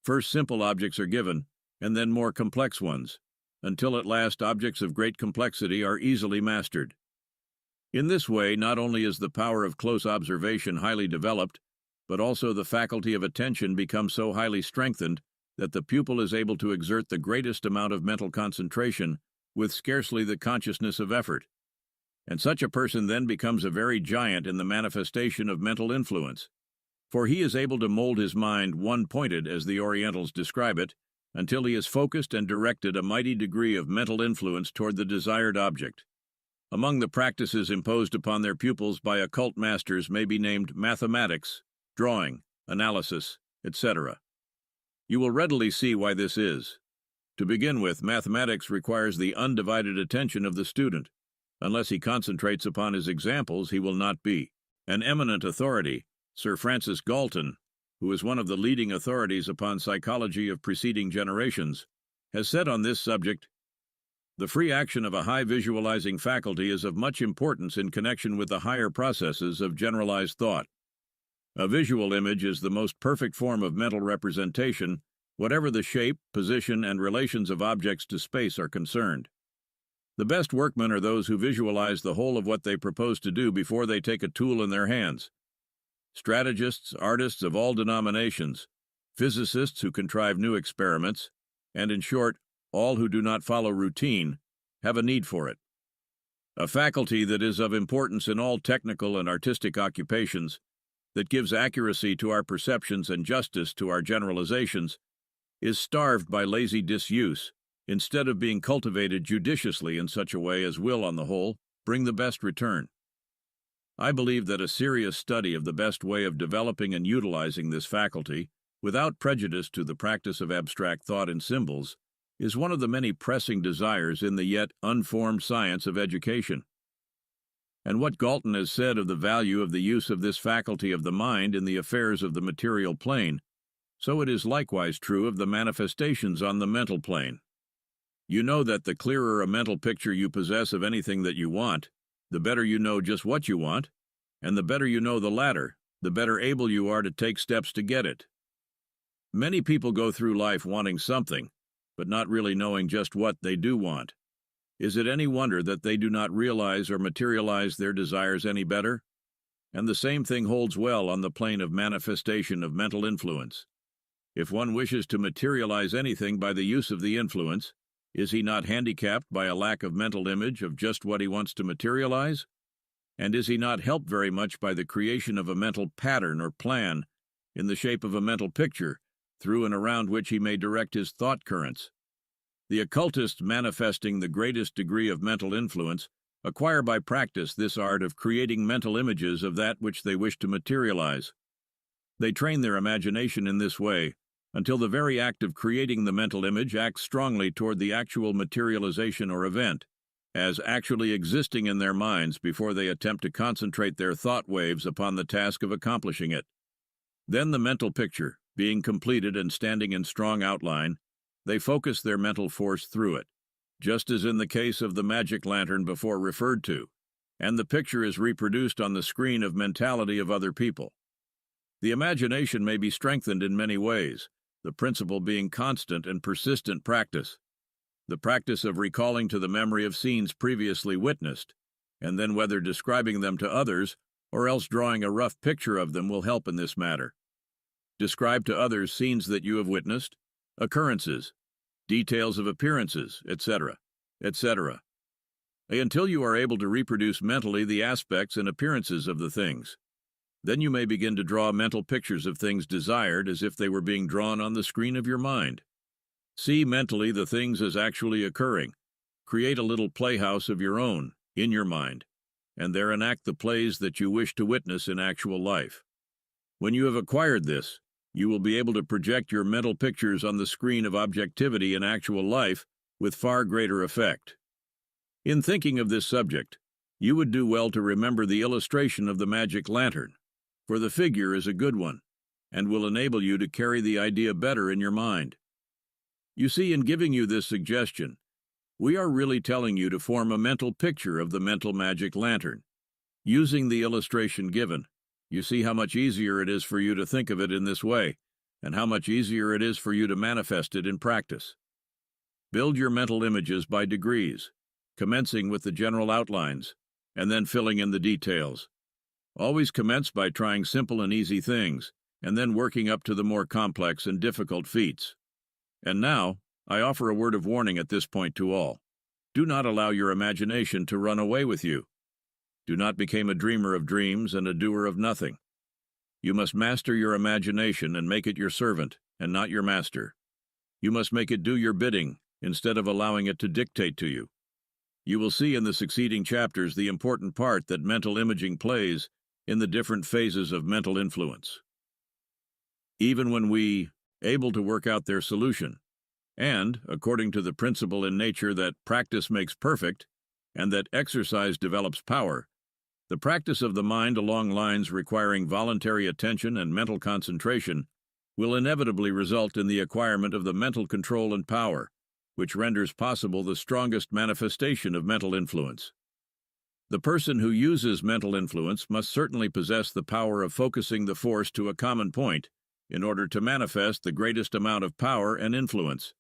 S2: First simple objects are given, and then more complex ones, until at last objects of great complexity are easily mastered. In this way, not only is the power of close observation highly developed, but also the faculty of attention becomes so highly strengthened that the pupil is able to exert the greatest amount of mental concentration with scarcely the consciousness of effort. And such a person then becomes a very giant in the manifestation of mental influence, for he is able to mold his mind one-pointed, as the Orientals describe it, until he has focused and directed a mighty degree of mental influence toward the desired object. Among the practices imposed upon their pupils by occult masters may be named mathematics, drawing, analysis, etc. You will readily see why this is. To begin with, mathematics requires the undivided attention of the student. Unless he concentrates upon his examples, he will not be. An eminent authority, Sir Francis Galton, who is one of the leading authorities upon psychology of preceding generations, has said on this subject, "The free action of a high visualizing faculty is of much importance in connection with the higher processes of generalized thought. A visual image is the most perfect form of mental representation, whatever the shape, position, and relations of objects to space are concerned. The best workmen are those who visualize the whole of what they propose to do before they take a tool in their hands. Strategists, artists of all denominations, physicists who contrive new experiments, and in short, all who do not follow routine, have a need for it. A faculty that is of importance in all technical and artistic occupations, that gives accuracy to our perceptions and justice to our generalizations, is starved by lazy disuse, instead of being cultivated judiciously in such a way as will, on the whole, bring the best return. I believe that a serious study of the best way of developing and utilizing this faculty, without prejudice to the practice of abstract thought in symbols, is one of the many pressing desires in the yet unformed science of education. And what Galton has said of the value of the use of this faculty of the mind in the affairs of the material plane, so it is likewise true of the manifestations on the mental plane. You know that the clearer a mental picture you possess of anything that you want, the better you know just what you want, and the better you know the latter, the better able you are to take steps to get it. Many people go through life wanting something, but not really knowing just what they do want. Is it any wonder that they do not realize or materialize their desires any better? And the same thing holds well on the plane of manifestation of mental influence. If one wishes to materialize anything by the use of the influence, is he not handicapped by a lack of mental image of just what he wants to materialize? And is he not helped very much by the creation of a mental pattern or plan, in the shape of a mental picture, through and around which he may direct his thought currents? The occultists manifesting the greatest degree of mental influence acquire by practice this art of creating mental images of that which they wish to materialize. They train their imagination in this way, until the very act of creating the mental image acts strongly toward the actual materialization or event, as actually existing in their minds before they attempt to concentrate their thought waves upon the task of accomplishing it. Then the mental picture, being completed and standing in strong outline, they focus their mental force through it, just as in the case of the magic lantern before referred to, and the picture is reproduced on the screen of mentality of other people. The imagination may be strengthened in many ways, the principle being constant and persistent practice. The practice of recalling to the memory of scenes previously witnessed, and then whether describing them to others or else drawing a rough picture of them will help in this matter. Describe to others scenes that you have witnessed, occurrences, details of appearances, etc., etc., until you are able to reproduce mentally the aspects and appearances of the things. Then you may begin to draw mental pictures of things desired as if they were being drawn on the screen of your mind. See mentally the things as actually occurring. Create a little playhouse of your own, in your mind, and there enact the plays that you wish to witness in actual life. When you have acquired this, you will be able to project your mental pictures on the screen of objectivity in actual life with far greater effect. In thinking of this subject, you would do well to remember the illustration of the magic lantern, for the figure is a good one, and will enable you to carry the idea better in your mind. You see, in giving you this suggestion, we are really telling you to form a mental picture of the mental magic lantern. Using the illustration given, you see how much easier it is for you to think of it in this way, and how much easier it is for you to manifest it in practice. Build your mental images by degrees, commencing with the general outlines, and then filling in the details. Always commence by trying simple and easy things, and then working up to the more complex and difficult feats. And now, I offer a word of warning at this point to all. Do not allow your imagination to run away with you. Do not become a dreamer of dreams and a doer of nothing. You must master your imagination and make it your servant, and not your master. You must make it do your bidding, instead of allowing it to dictate to you. You will see in the succeeding chapters the important part that mental imaging plays in the different phases of mental influence. Even when we able to work out their solution, and, according to the principle in nature that practice makes perfect, and that exercise develops power, the practice of the mind along lines requiring voluntary attention and mental concentration will inevitably result in the acquirement of the mental control and power, which renders possible the strongest manifestation of mental influence. The person who uses mental influence must certainly possess the power of focusing the force to a common point in order to manifest the greatest amount of power and influence.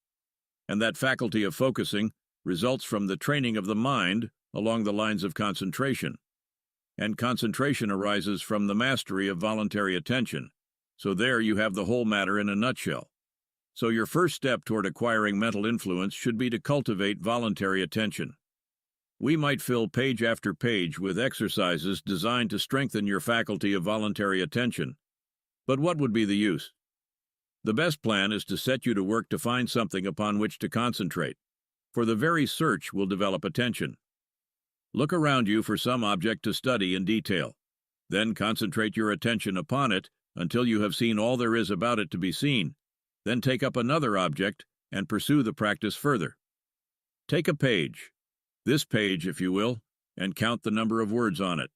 S2: And that faculty of focusing results from the training of the mind along the lines of concentration. And concentration arises from the mastery of voluntary attention. So there you have the whole matter in a nutshell. So your first step toward acquiring mental influence should be to cultivate voluntary attention. We might fill page after page with exercises designed to strengthen your faculty of voluntary attention. But what would be the use? The best plan is to set you to work to find something upon which to concentrate, for the very search will develop attention. Look around you for some object to study in detail. Then concentrate your attention upon it until you have seen all there is about it to be seen. Then take up another object and pursue the practice further. Take a page, this page if you will, and count the number of words on it.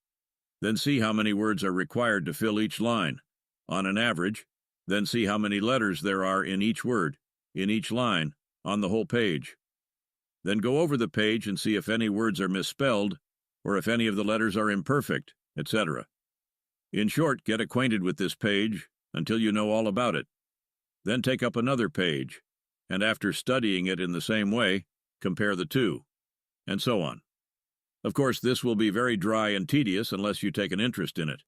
S2: Then see how many words are required to fill each line, on an average. Then see how many letters there are in each word, in each line, on the whole page. Then go over the page and see if any words are misspelled, or if any of the letters are imperfect, etc. In short, get acquainted with this page until you know all about it. Then take up another page, and after studying it in the same way, compare the two, and so on. Of course, this will be very dry and tedious unless you take an interest in it,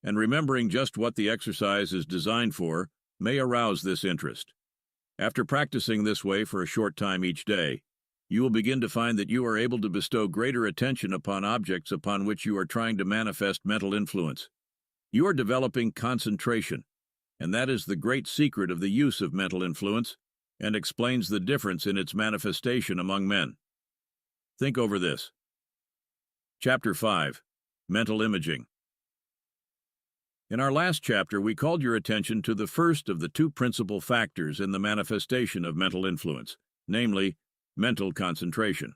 S2: and remembering just what the exercise is designed for may arouse this interest. After practicing this way for a short time each day, you will begin to find that you are able to bestow greater attention upon objects upon which you are trying to manifest mental influence. You are developing concentration, and that is the great secret of the use of mental influence and explains the difference in its manifestation among men. Think over this. Chapter 5. Mental Imaging. In our last chapter, we called your attention to the first of the two principal factors in the manifestation of mental influence, namely, mental concentration.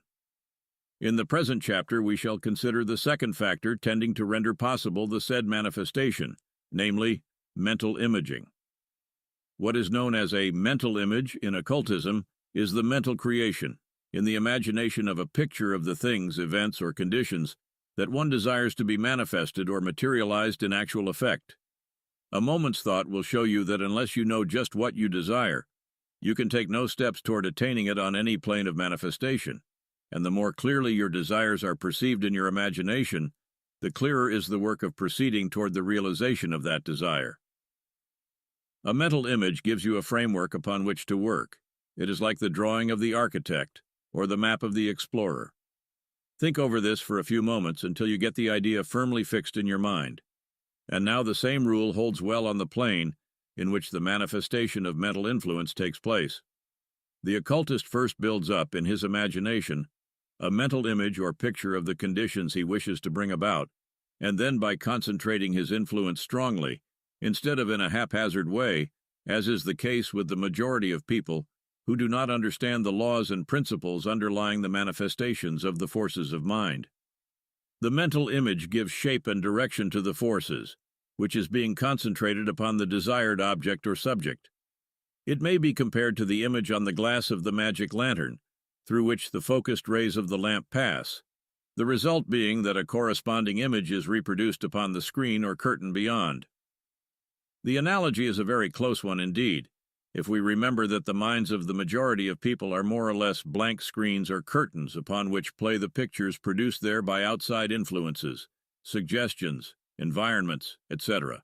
S2: In the present chapter, we shall consider the second factor tending to render possible the said manifestation, namely, mental imaging. What is known as a mental image in occultism is the mental creation, in the imagination of a picture of the things, events, or conditions that one desires to be manifested or materialized in actual effect. A moment's thought will show you that unless you know just what you desire, you can take no steps toward attaining it on any plane of manifestation, and the more clearly your desires are perceived in your imagination, the clearer is the work of proceeding toward the realization of that desire. A mental image gives you a framework upon which to work. It is like the drawing of the architect or the map of the explorer. Think over this for a few moments until you get the idea firmly fixed in your mind. And now the same rule holds well on the plane in which the manifestation of mental influence takes place. The occultist first builds up in his imagination a mental image or picture of the conditions he wishes to bring about, and then by concentrating his influence strongly, instead of in a haphazard way, as is the case with the majority of people who do not understand the laws and principles underlying the manifestations of the forces of mind. The mental image gives shape and direction to the forces, which is being concentrated upon the desired object or subject. It may be compared to the image on the glass of the magic lantern, through which the focused rays of the lamp pass, the result being that a corresponding image is reproduced upon the screen or curtain beyond. The analogy is a very close one indeed, if we remember that the minds of the majority of people are more or less blank screens or curtains upon which play the pictures produced there by outside influences, suggestions, environments, etc.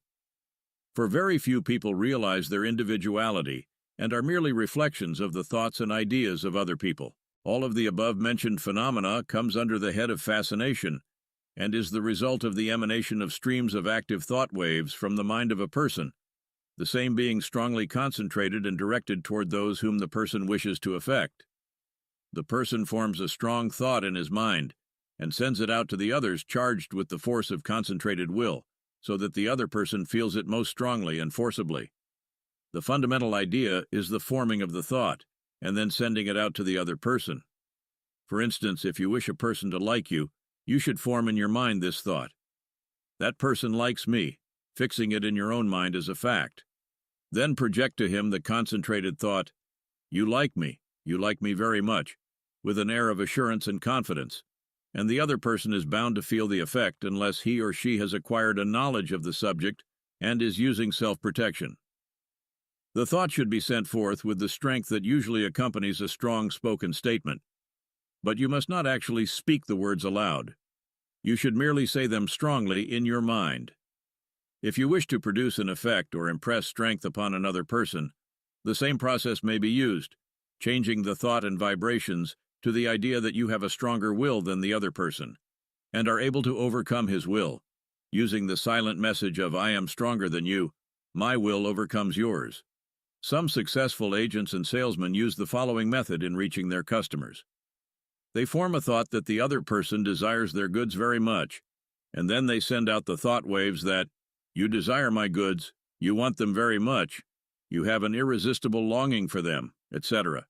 S2: For very few people realize their individuality and are merely reflections of the thoughts and ideas of other people. All of the above-mentioned phenomena comes under the head of fascination and is the result of the emanation of streams of active thought waves from the mind of a person, the same being strongly concentrated and directed toward those whom the person wishes to affect. The person forms a strong thought in his mind and sends it out to the others charged with the force of concentrated will, so that the other person feels it most strongly and forcibly. The fundamental idea is the forming of the thought, and then sending it out to the other person. For instance, if you wish a person to like you, you should form in your mind this thought: that person likes me, fixing it in your own mind as a fact. Then project to him the concentrated thought, you like me very much, with an air of assurance and confidence, and the other person is bound to feel the effect unless he or she has acquired a knowledge of the subject and is using self-protection. The thought should be sent forth with the strength that usually accompanies a strong spoken statement, but you must not actually speak the words aloud. You should merely say them strongly in your mind. If you wish to produce an effect or impress strength upon another person, the same process may be used, changing the thought and vibrations to the idea that you have a stronger will than the other person, and are able to overcome his will, using the silent message of I am stronger than you, my will overcomes yours. Some successful agents and salesmen use the following method in reaching their customers. They form a thought that the other person desires their goods very much, and then they send out the thought waves that, you desire my goods, you want them very much, you have an irresistible longing for them, etc.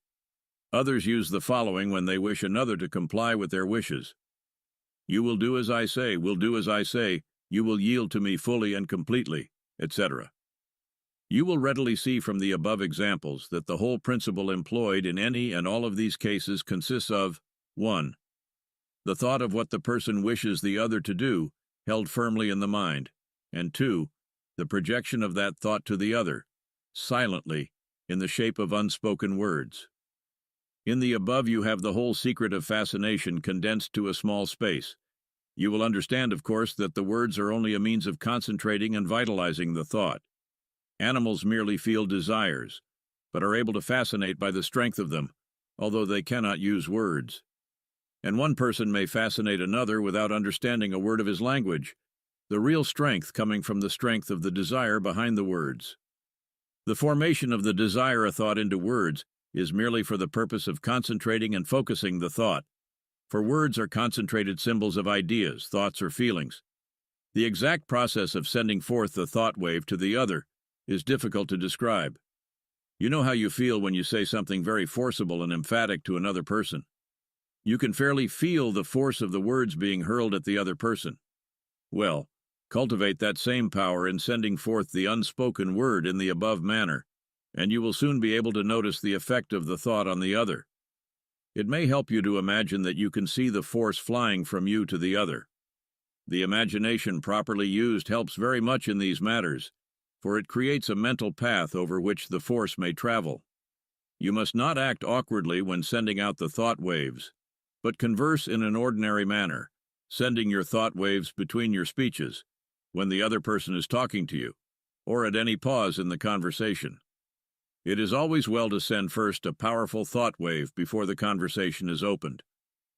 S2: Others use the following when they wish another to comply with their wishes. You will do as I say, will do as I say, you will yield to me fully and completely, etc. You will readily see from the above examples that the whole principle employed in any and all of these cases consists of 1. The thought of what the person wishes the other to do, held firmly in the mind, and 2. The projection of that thought to the other, silently, in the shape of unspoken words. In the above you have the whole secret of fascination condensed to a small space. You will understand, of course, that the words are only a means of concentrating and vitalizing the thought. Animals merely feel desires, but are able to fascinate by the strength of them, although they cannot use words. And one person may fascinate another without understanding a word of his language, the real strength coming from the strength of the desire behind the words. The formation of the desire thought into words is merely for the purpose of concentrating and focusing the thought, for words are concentrated symbols of ideas, thoughts, or feelings. The exact process of sending forth the thought wave to the other is difficult to describe. You know how you feel when you say something very forcible and emphatic to another person. You can fairly feel the force of the words being hurled at the other person. Well, cultivate that same power in sending forth the unspoken word in the above manner, and you will soon be able to notice the effect of the thought on the other. It may help you to imagine that you can see the force flying from you to the other. The imagination properly used helps very much in these matters, for it creates a mental path over which the force may travel. You must not act awkwardly when sending out the thought waves, but converse in an ordinary manner, sending your thought waves between your speeches, when the other person is talking to you, or at any pause in the conversation. It is always well to send first a powerful thought wave before the conversation is opened,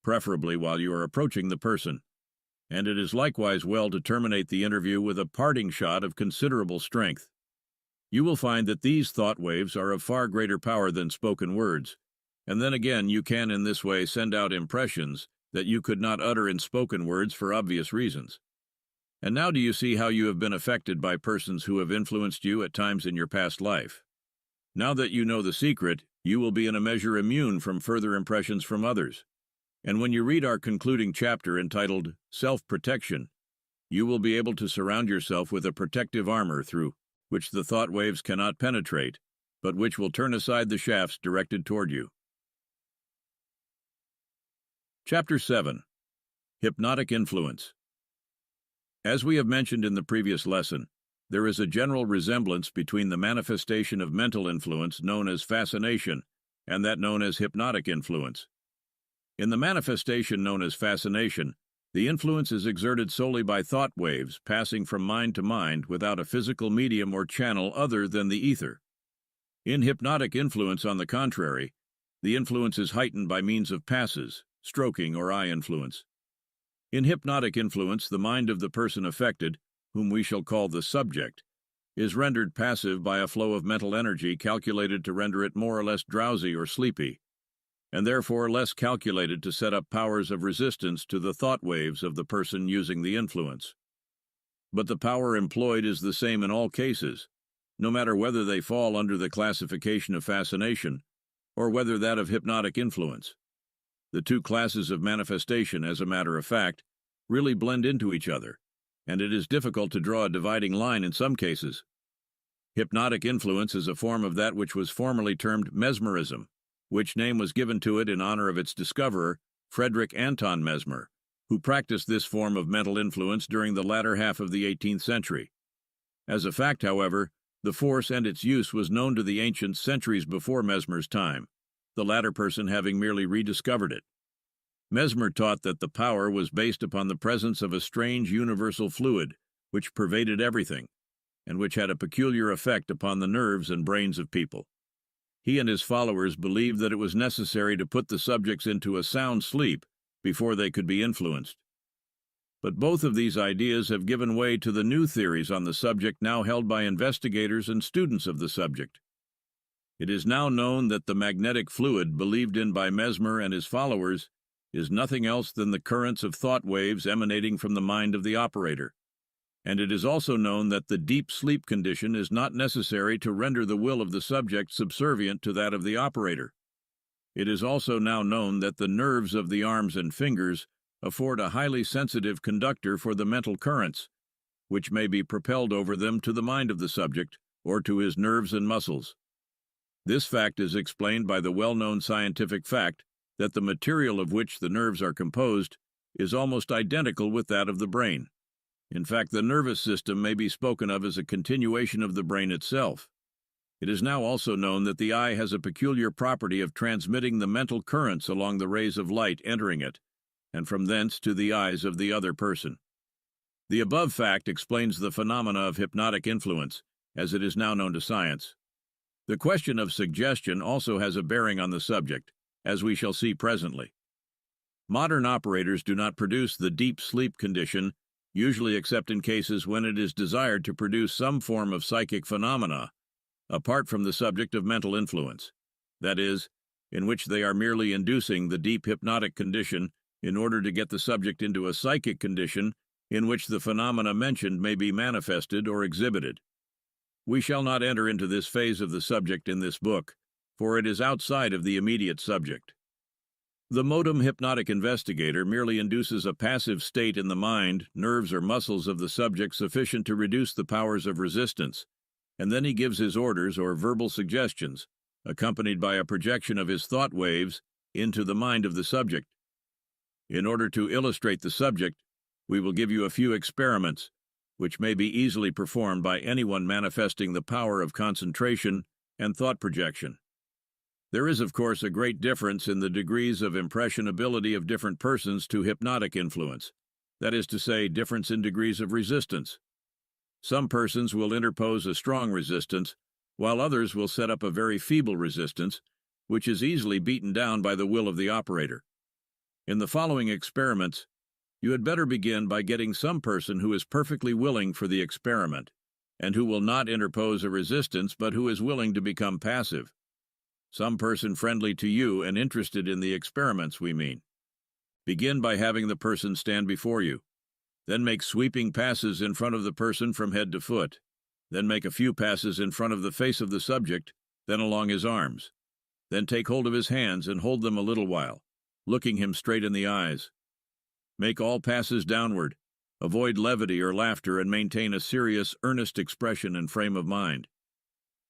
S2: preferably while you are approaching the person, and it is likewise well to terminate the interview with a parting shot of considerable strength. You will find that these thought waves are of far greater power than spoken words, and then again you can in this way send out impressions that you could not utter in spoken words for obvious reasons. And now do you see how you have been affected by persons who have influenced you at times in your past life? Now that you know the secret, you will be in a measure immune from further impressions from others. And when you read our concluding chapter entitled Self-Protection, you will be able to surround yourself with a protective armor through which the thought waves cannot penetrate, but which will turn aside the shafts directed toward you. Chapter 7. Hypnotic Influence. As we have mentioned in the previous lesson, There is a general resemblance between the manifestation of mental influence known as fascination and that known as hypnotic influence. In the manifestation known as fascination, the influence is exerted solely by thought waves passing from mind to mind without a physical medium or channel other than the ether. In hypnotic influence, on the contrary, the influence is heightened by means of passes, stroking, or eye influence. In hypnotic influence, the mind of the person affected, whom we shall call the subject, is rendered passive by a flow of mental energy calculated to render it more or less drowsy or sleepy, and therefore less calculated to set up powers of resistance to the thought waves of the person using the influence. But the power employed is the same in all cases, no matter whether they fall under the classification of fascination or whether that of hypnotic influence. The two classes of manifestation, as a matter of fact, really blend into each other, and it is difficult to draw a dividing line in some cases. Hypnotic influence is a form of that which was formerly termed mesmerism, which name was given to it in honor of its discoverer, Frederick Anton Mesmer, who practiced this form of mental influence during the latter half of the 18th century. As a fact, however, the force and its use was known to the ancients centuries before Mesmer's time, the latter person having merely rediscovered it. Mesmer taught that the power was based upon the presence of a strange universal fluid which pervaded everything, and which had a peculiar effect upon the nerves and brains of people. He and his followers believed that it was necessary to put the subjects into a sound sleep before they could be influenced. But both of these ideas have given way to the new theories on the subject now held by investigators and students of the subject. It is now known that the magnetic fluid believed in by Mesmer and his followers is nothing else than the currents of thought waves emanating from the mind of the operator. And it is also known that the deep sleep condition is not necessary to render the will of the subject subservient to that of the operator. It is also now known that the nerves of the arms and fingers afford a highly sensitive conductor for the mental currents, which may be propelled over them to the mind of the subject or to his nerves and muscles. This fact is explained by the well-known scientific fact that the material of which the nerves are composed is almost identical with that of the brain. In fact, the nervous system may be spoken of as a continuation of the brain itself. It is now also known that the eye has a peculiar property of transmitting the mental currents along the rays of light entering it, and from thence to the eyes of the other person. The above fact explains the phenomena of hypnotic influence, as it is now known to science. The question of suggestion also has a bearing on the subject, as we shall see presently. Modern operators do not produce the deep sleep condition, usually except in cases when it is desired to produce some form of psychic phenomena, apart from the subject of mental influence, that is, in which they are merely inducing the deep hypnotic condition in order to get the subject into a psychic condition in which the phenomena mentioned may be manifested or exhibited. We shall not enter into this phase of the subject in this book, for it is outside of the immediate subject. The modem hypnotic investigator merely induces a passive state in the mind, nerves, or muscles of the subject sufficient to reduce the powers of resistance, and then he gives his orders or verbal suggestions, accompanied by a projection of his thought waves into the mind of the subject. In order to illustrate the subject, we will give you a few experiments, which may be easily performed by anyone manifesting the power of concentration and thought projection. There is, of course, a great difference in the degrees of impressionability of different persons to hypnotic influence, that is to say, difference in degrees of resistance. Some persons will interpose a strong resistance, while others will set up a very feeble resistance, which is easily beaten down by the will of the operator. In the following experiments, you had better begin by getting some person who is perfectly willing for the experiment, and who will not interpose a resistance but who is willing to become passive. Some person friendly to you and interested in the experiments, we mean. Begin by having the person stand before you. Then make sweeping passes in front of the person from head to foot. Then make a few passes in front of the face of the subject, then along his arms. Then take hold of his hands and hold them a little while, looking him straight in the eyes. Make all passes downward. Avoid levity or laughter and maintain a serious, earnest expression and frame of mind.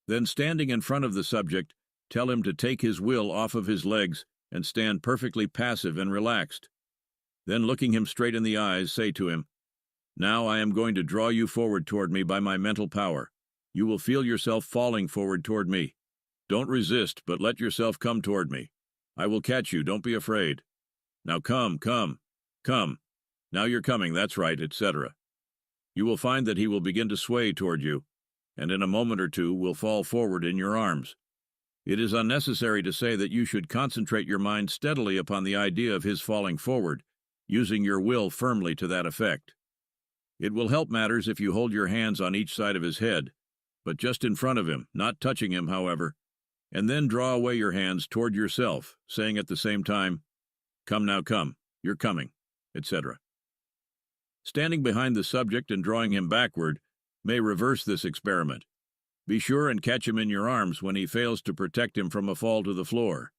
S2: Then, standing in front of the subject, tell him to take his will off of his legs and stand perfectly passive and relaxed. Then, looking him straight in the eyes, say to him, Now I am going to draw you forward toward me by my mental power. You will feel yourself falling forward toward me. Don't resist, but let yourself come toward me. I will catch you, don't be afraid. Now come, come, come. Now you're coming, that's right, etc. You will find that he will begin to sway toward you, and in a moment or two will fall forward in your arms. It is unnecessary to say that you should concentrate your mind steadily upon the idea of his falling forward, using your will firmly to that effect. It will help matters if you hold your hands on each side of his head, but just in front of him, not touching him, however, and then draw away your hands toward yourself, saying at the same time, "Come now, come, you're coming," etc. Standing behind the subject and drawing him backward may reverse this experiment. Be sure and catch him in your arms when he fails to protect him from a fall to the floor.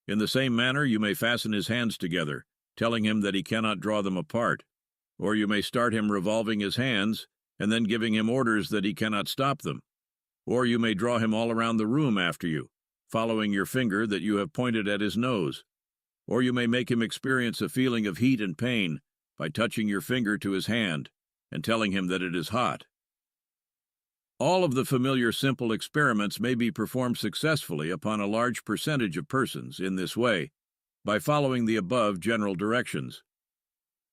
S2: In the same manner, you may fasten his hands together, telling him that he cannot draw them apart, or you may start him revolving his hands and then giving him orders that he cannot stop them, or you may draw him all around the room after you, following your finger that you have pointed at his nose, or you may make him experience a feeling of heat and pain by touching your finger to his hand and telling him that it is hot. All of the familiar simple experiments may be performed successfully upon a large percentage of persons in this way, by following the above general directions.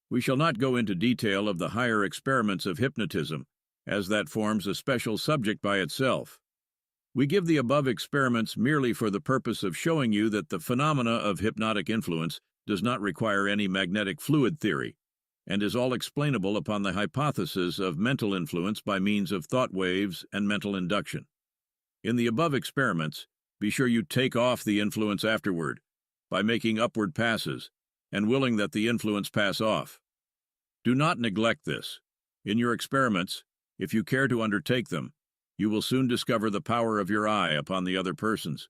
S2: We shall not go into detail of the higher experiments of hypnotism, as that forms a special subject by itself. We give the above experiments merely for the purpose of showing you that the phenomena of hypnotic influence does not require any magnetic fluid theory, and is all explainable upon the hypothesis of mental influence by means of thought waves and mental induction. In the above experiments, be sure you take off the influence afterward, by making upward passes, and willing that the influence pass off. Do not neglect this. In your experiments, if you care to undertake them, you will soon discover the power of your eye upon the other persons.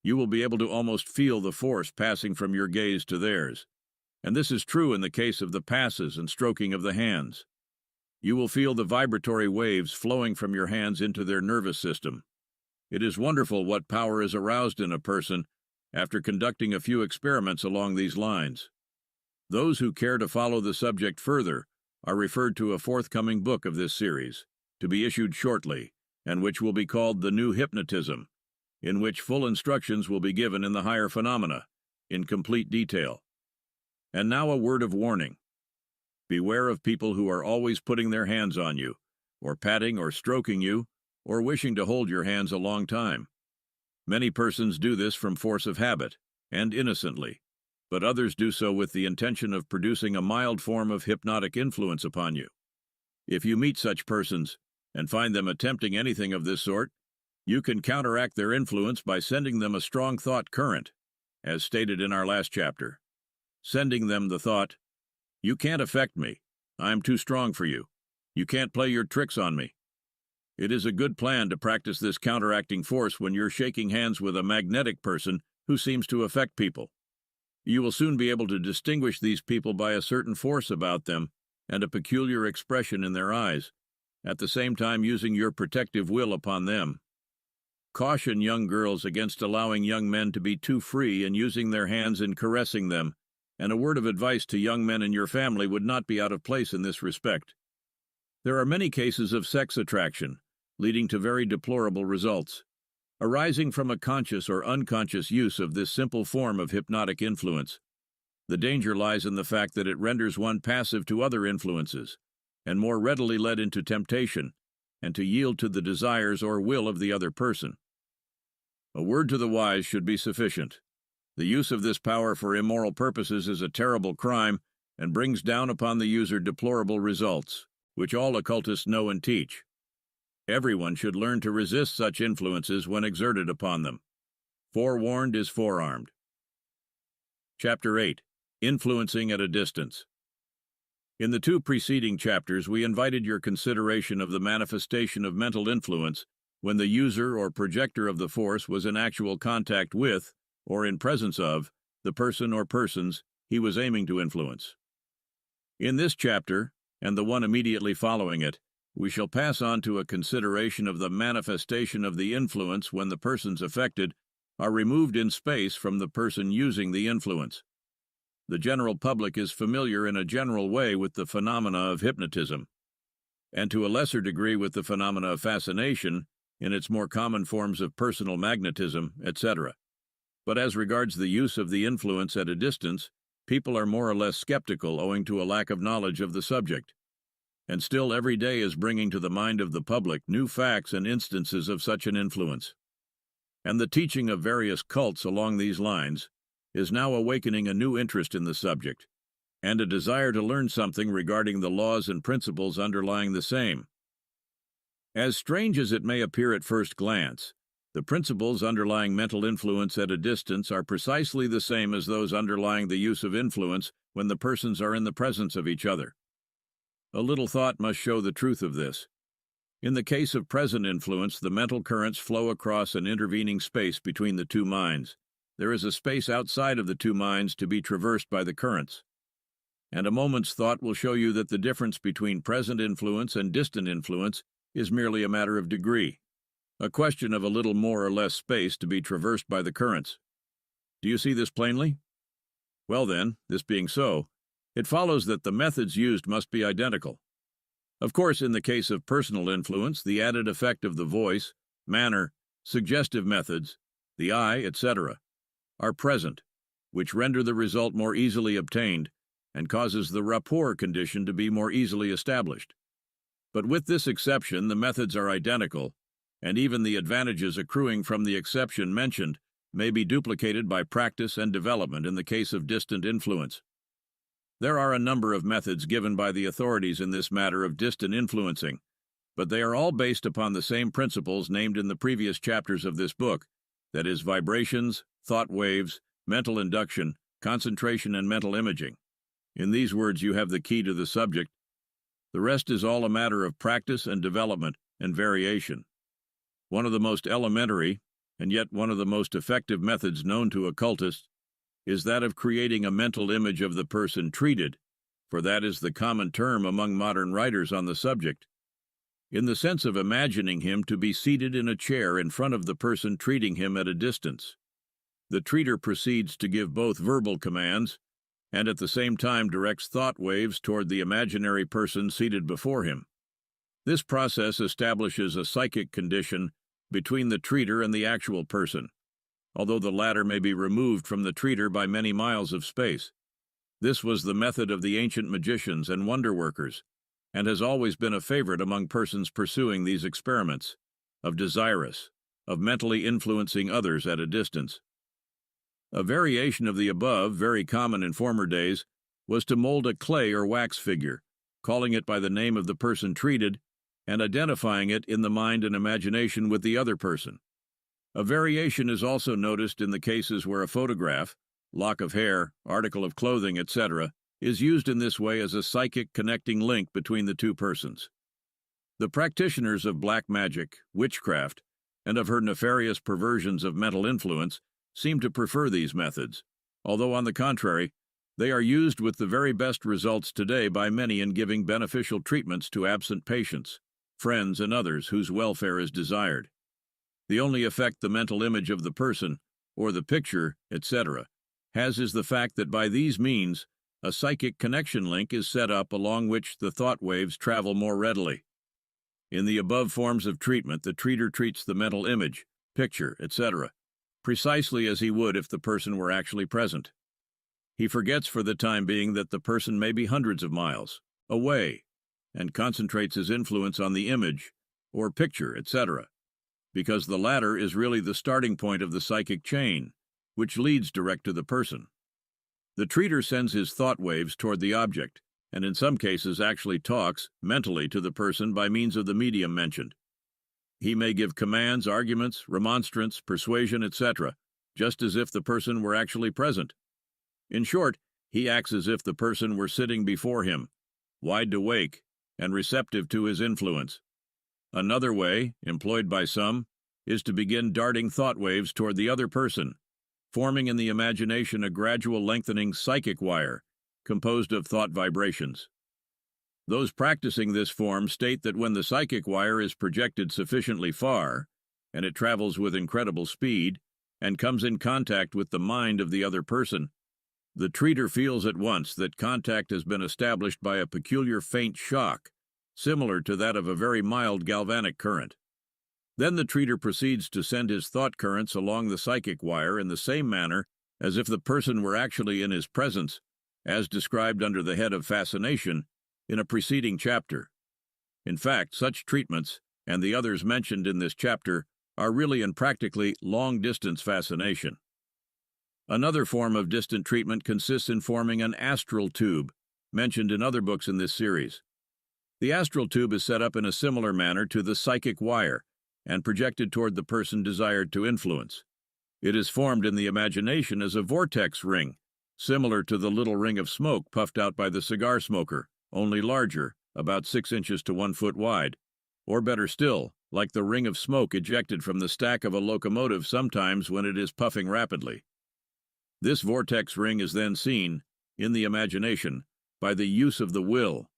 S2: You will be able to almost feel the force passing from your gaze to theirs, and this is true in the case of the passes and stroking of the hands. You will feel the vibratory waves flowing from your hands into their nervous system. It is wonderful what power is aroused in a person after conducting a few experiments along these lines. Those who care to follow the subject further are referred to a forthcoming book of this series, to be issued shortly, and which will be called The New Hypnotism, in which full instructions will be given in the higher phenomena, in complete detail. And now a word of warning. Beware of people who are always putting their hands on you, or patting or stroking you, or wishing to hold your hands a long time. Many persons do this from force of habit, and innocently, but others do so with the intention of producing a mild form of hypnotic influence upon you. If you meet such persons, and find them attempting anything of this sort, you can counteract their influence by sending them a strong thought current, as stated in our last chapter. Sending them the thought, "You can't affect me. I'm too strong for you. You can't play your tricks on me." It is a good plan to practice this counteracting force when you're shaking hands with a magnetic person who seems to affect people. You will soon be able to distinguish these people by a certain force about them and a peculiar expression in their eyes, at the same time using your protective will upon them. Caution young girls against allowing young men to be too free in using their hands in caressing them, and a word of advice to young men in your family would not be out of place in this respect. There are many cases of sex attraction, leading to very deplorable results, arising from a conscious or unconscious use of this simple form of hypnotic influence. The danger lies in the fact that it renders one passive to other influences, and more readily led into temptation, and to yield to the desires or will of the other person. A word to the wise should be sufficient. The use of this power for immoral purposes is a terrible crime, and brings down upon the user deplorable results, which all occultists know and teach. Everyone should learn to resist such influences when exerted upon them. Forewarned is forearmed. Chapter 8. Influencing at a Distance. In the two preceding chapters, we invited your consideration of the manifestation of mental influence when the user or projector of the force was in actual contact with, or in presence of, the person or persons he was aiming to influence. In this chapter, and the one immediately following it, we shall pass on to a consideration of the manifestation of the influence when the persons affected are removed in space from the person using the influence. the general public is familiar in a general way with the phenomena of hypnotism, and to a lesser degree with the phenomena of fascination in its more common forms of personal magnetism, etc. But as regards the use of the influence at a distance, people are more or less skeptical owing to a lack of knowledge of the subject. And still every day is bringing to the mind of the public new facts and instances of such an influence. And the teaching of various cults along these lines is now awakening a new interest in the subject, and a desire to learn something regarding the laws and principles underlying the same. As strange as it may appear at first glance, the principles underlying mental influence at a distance are precisely the same as those underlying the use of influence when the persons are in the presence of each other. A little thought must show the truth of this. In the case of present influence, the mental currents flow across an intervening space between the two minds. There is a space outside of the two minds to be traversed by the currents. And a moment's thought will show you that the difference between present influence and distant influence is merely a matter of degree, a question of a little more or less space to be traversed by the currents. Do you see this plainly? Well then, this being so, it follows that the methods used must be identical. Of course, in the case of personal influence, the added effect of the voice, manner, suggestive methods, the eye, etc., are present, which render the result more easily obtained and causes the rapport condition to be more easily established. But with this exception, the methods are identical, and even the advantages accruing from the exception mentioned may be duplicated by practice and development in the case of distant influence. There are a number of methods given by the authorities in this matter of distant influencing, but they are all based upon the same principles named in the previous chapters of this book, that is, vibrations, thought waves, mental induction, concentration, and mental imaging. In these words you have the key to the subject. The rest is all a matter of practice and development and variation. One of the most elementary, and yet one of the most effective methods known to occultists, is that of creating a mental image of the person treated, for that is the common term among modern writers on the subject, in the sense of imagining him to be seated in a chair in front of the person treating him at a distance. The treater proceeds to give both verbal commands, and at the same time directs thought waves toward the imaginary person seated before him. This process establishes a psychic condition between the treater and the actual person, although the latter may be removed from the treater by many miles of space. This was the method of the ancient magicians and wonder workers, and has always been a favorite among persons pursuing these experiments, of mentally influencing others at a distance. A variation of the above, very common in former days, was to mold a clay or wax figure, calling it by the name of the person treated, and identifying it in the mind and imagination with the other person. A variation is also noticed in the cases where a photograph, lock of hair, article of clothing, etc., is used in this way as a psychic connecting link between the two persons. The practitioners of black magic, witchcraft, and of her nefarious perversions of mental influence seem to prefer these methods, although on the contrary, they are used with the very best results today by many in giving beneficial treatments to absent patients, friends, and others whose welfare is desired. The only effect the mental image of the person, or the picture, etc., has is the fact that by these means, a psychic connection link is set up along which the thought waves travel more readily. In the above forms of treatment, the treater treats the mental image, picture, etc., precisely as he would if the person were actually present. He forgets for the time being that the person may be hundreds of miles away, and concentrates his influence on the image, or picture, etc., because the latter is really the starting point of the psychic chain, which leads direct to the person. The treater sends his thought waves toward the object, and in some cases actually talks, mentally, to the person by means of the medium mentioned. He may give commands, arguments, remonstrance, persuasion, etc., just as if the person were actually present. In short, he acts as if the person were sitting before him, wide awake, and receptive to his influence. Another way, employed by some, is to begin darting thought waves toward the other person, forming in the imagination a gradual lengthening psychic wire, composed of thought vibrations. Those practicing this form state that when the psychic wire is projected sufficiently far, and it travels with incredible speed, and comes in contact with the mind of the other person, The treater feels at once that contact has been established by a peculiar faint shock, similar to that of a very mild galvanic current. Then the treater proceeds to send his thought currents along the psychic wire in the same manner as if the person were actually in his presence, as described under the head of fascination in a preceding chapter. In fact, such treatments, and the others mentioned in this chapter, are really and practically long-distance fascination. Another form of distant treatment consists in forming an astral tube, mentioned in other books in this series. The astral tube is set up in a similar manner to the psychic wire and projected toward the person desired to influence. It is formed in the imagination as a vortex ring, similar to the little ring of smoke puffed out by the cigar smoker, only larger, about 6 inches to 1 foot wide, or better still, like the ring of smoke ejected from the stack of a locomotive sometimes when it is puffing rapidly. This vortex ring is then seen, in the imagination, by the use of the will,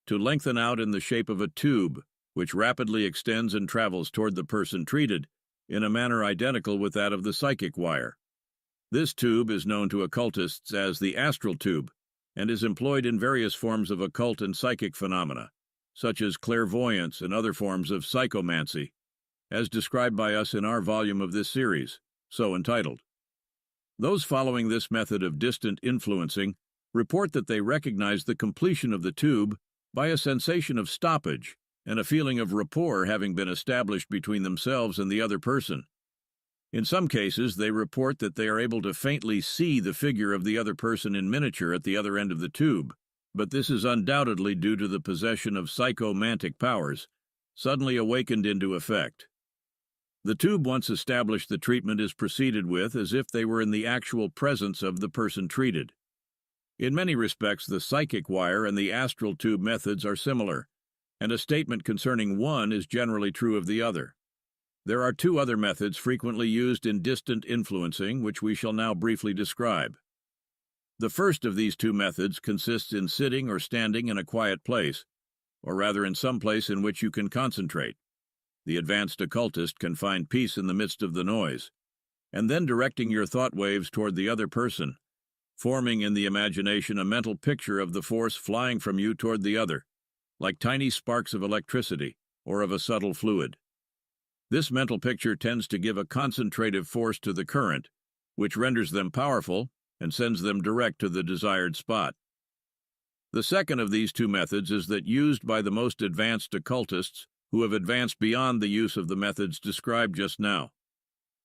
S2: to lengthen out in the shape of a tube, which rapidly extends and travels toward the person treated, in a manner identical with that of the psychic wire. This tube is known to occultists as the astral tube, and is employed in various forms of occult and psychic phenomena, such as clairvoyance and other forms of psychomancy, as described by us in our volume of this series, so entitled. Those following this method of distant influencing report that they recognize the completion of the tube by a sensation of stoppage and a feeling of rapport having been established between themselves and the other person. In some cases, they report that they are able to faintly see the figure of the other person in miniature at the other end of the tube, but this is undoubtedly due to the possession of psychomantic powers, suddenly awakened into effect. The tube, once established, the treatment is proceeded with as if they were in the actual presence of the person treated. In many respects, the psychic wire and the astral tube methods are similar, and a statement concerning one is generally true of the other. There are 2 other methods frequently used in distant influencing, which we shall now briefly describe. The first of these 2 methods consists in sitting or standing in a quiet place, or rather in some place in which you can concentrate. The advanced occultist can find peace in the midst of the noise, and then directing your thought waves toward the other person, forming in the imagination a mental picture of the force flying from you toward the other, like tiny sparks of electricity or of a subtle fluid. This mental picture tends to give a concentrative force to the current, which renders them powerful and sends them direct to the desired spot. The second of these 2 methods is that used by the most advanced occultists who have advanced beyond the use of the methods described just now.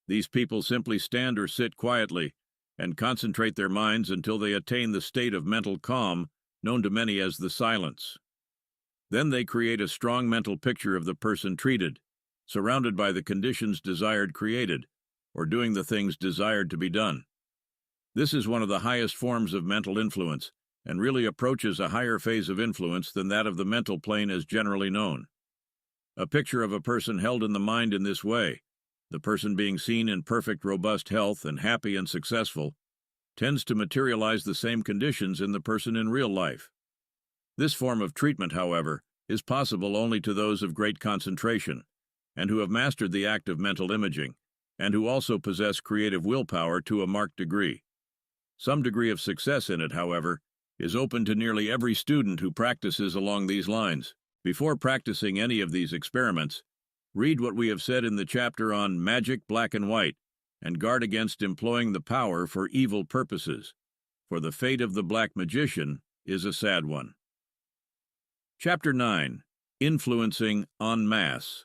S2: These people simply stand or sit quietly and concentrate their minds until they attain the state of mental calm known to many as the silence. Then they create a strong mental picture of the person treated, surrounded by the conditions desired created, or doing the things desired to be done. This is one of the highest forms of mental influence, and really approaches a higher phase of influence than that of the mental plane as generally known. A picture of a person held in the mind in this way, the person being seen in perfect robust health and happy and successful, tends to materialize the same conditions in the person in real life. This form of treatment, however, is possible only to those of great concentration, and who have mastered the act of mental imaging, and who also possess creative willpower to a marked degree. Some degree of success in it, however, is open to nearly every student who practices along these lines. Before practicing any of these experiments, read what we have said in the chapter on Magic Black and White, and guard against employing the power for evil purposes, for the fate of the black magician is a sad one. Chapter 9. Influencing en masse.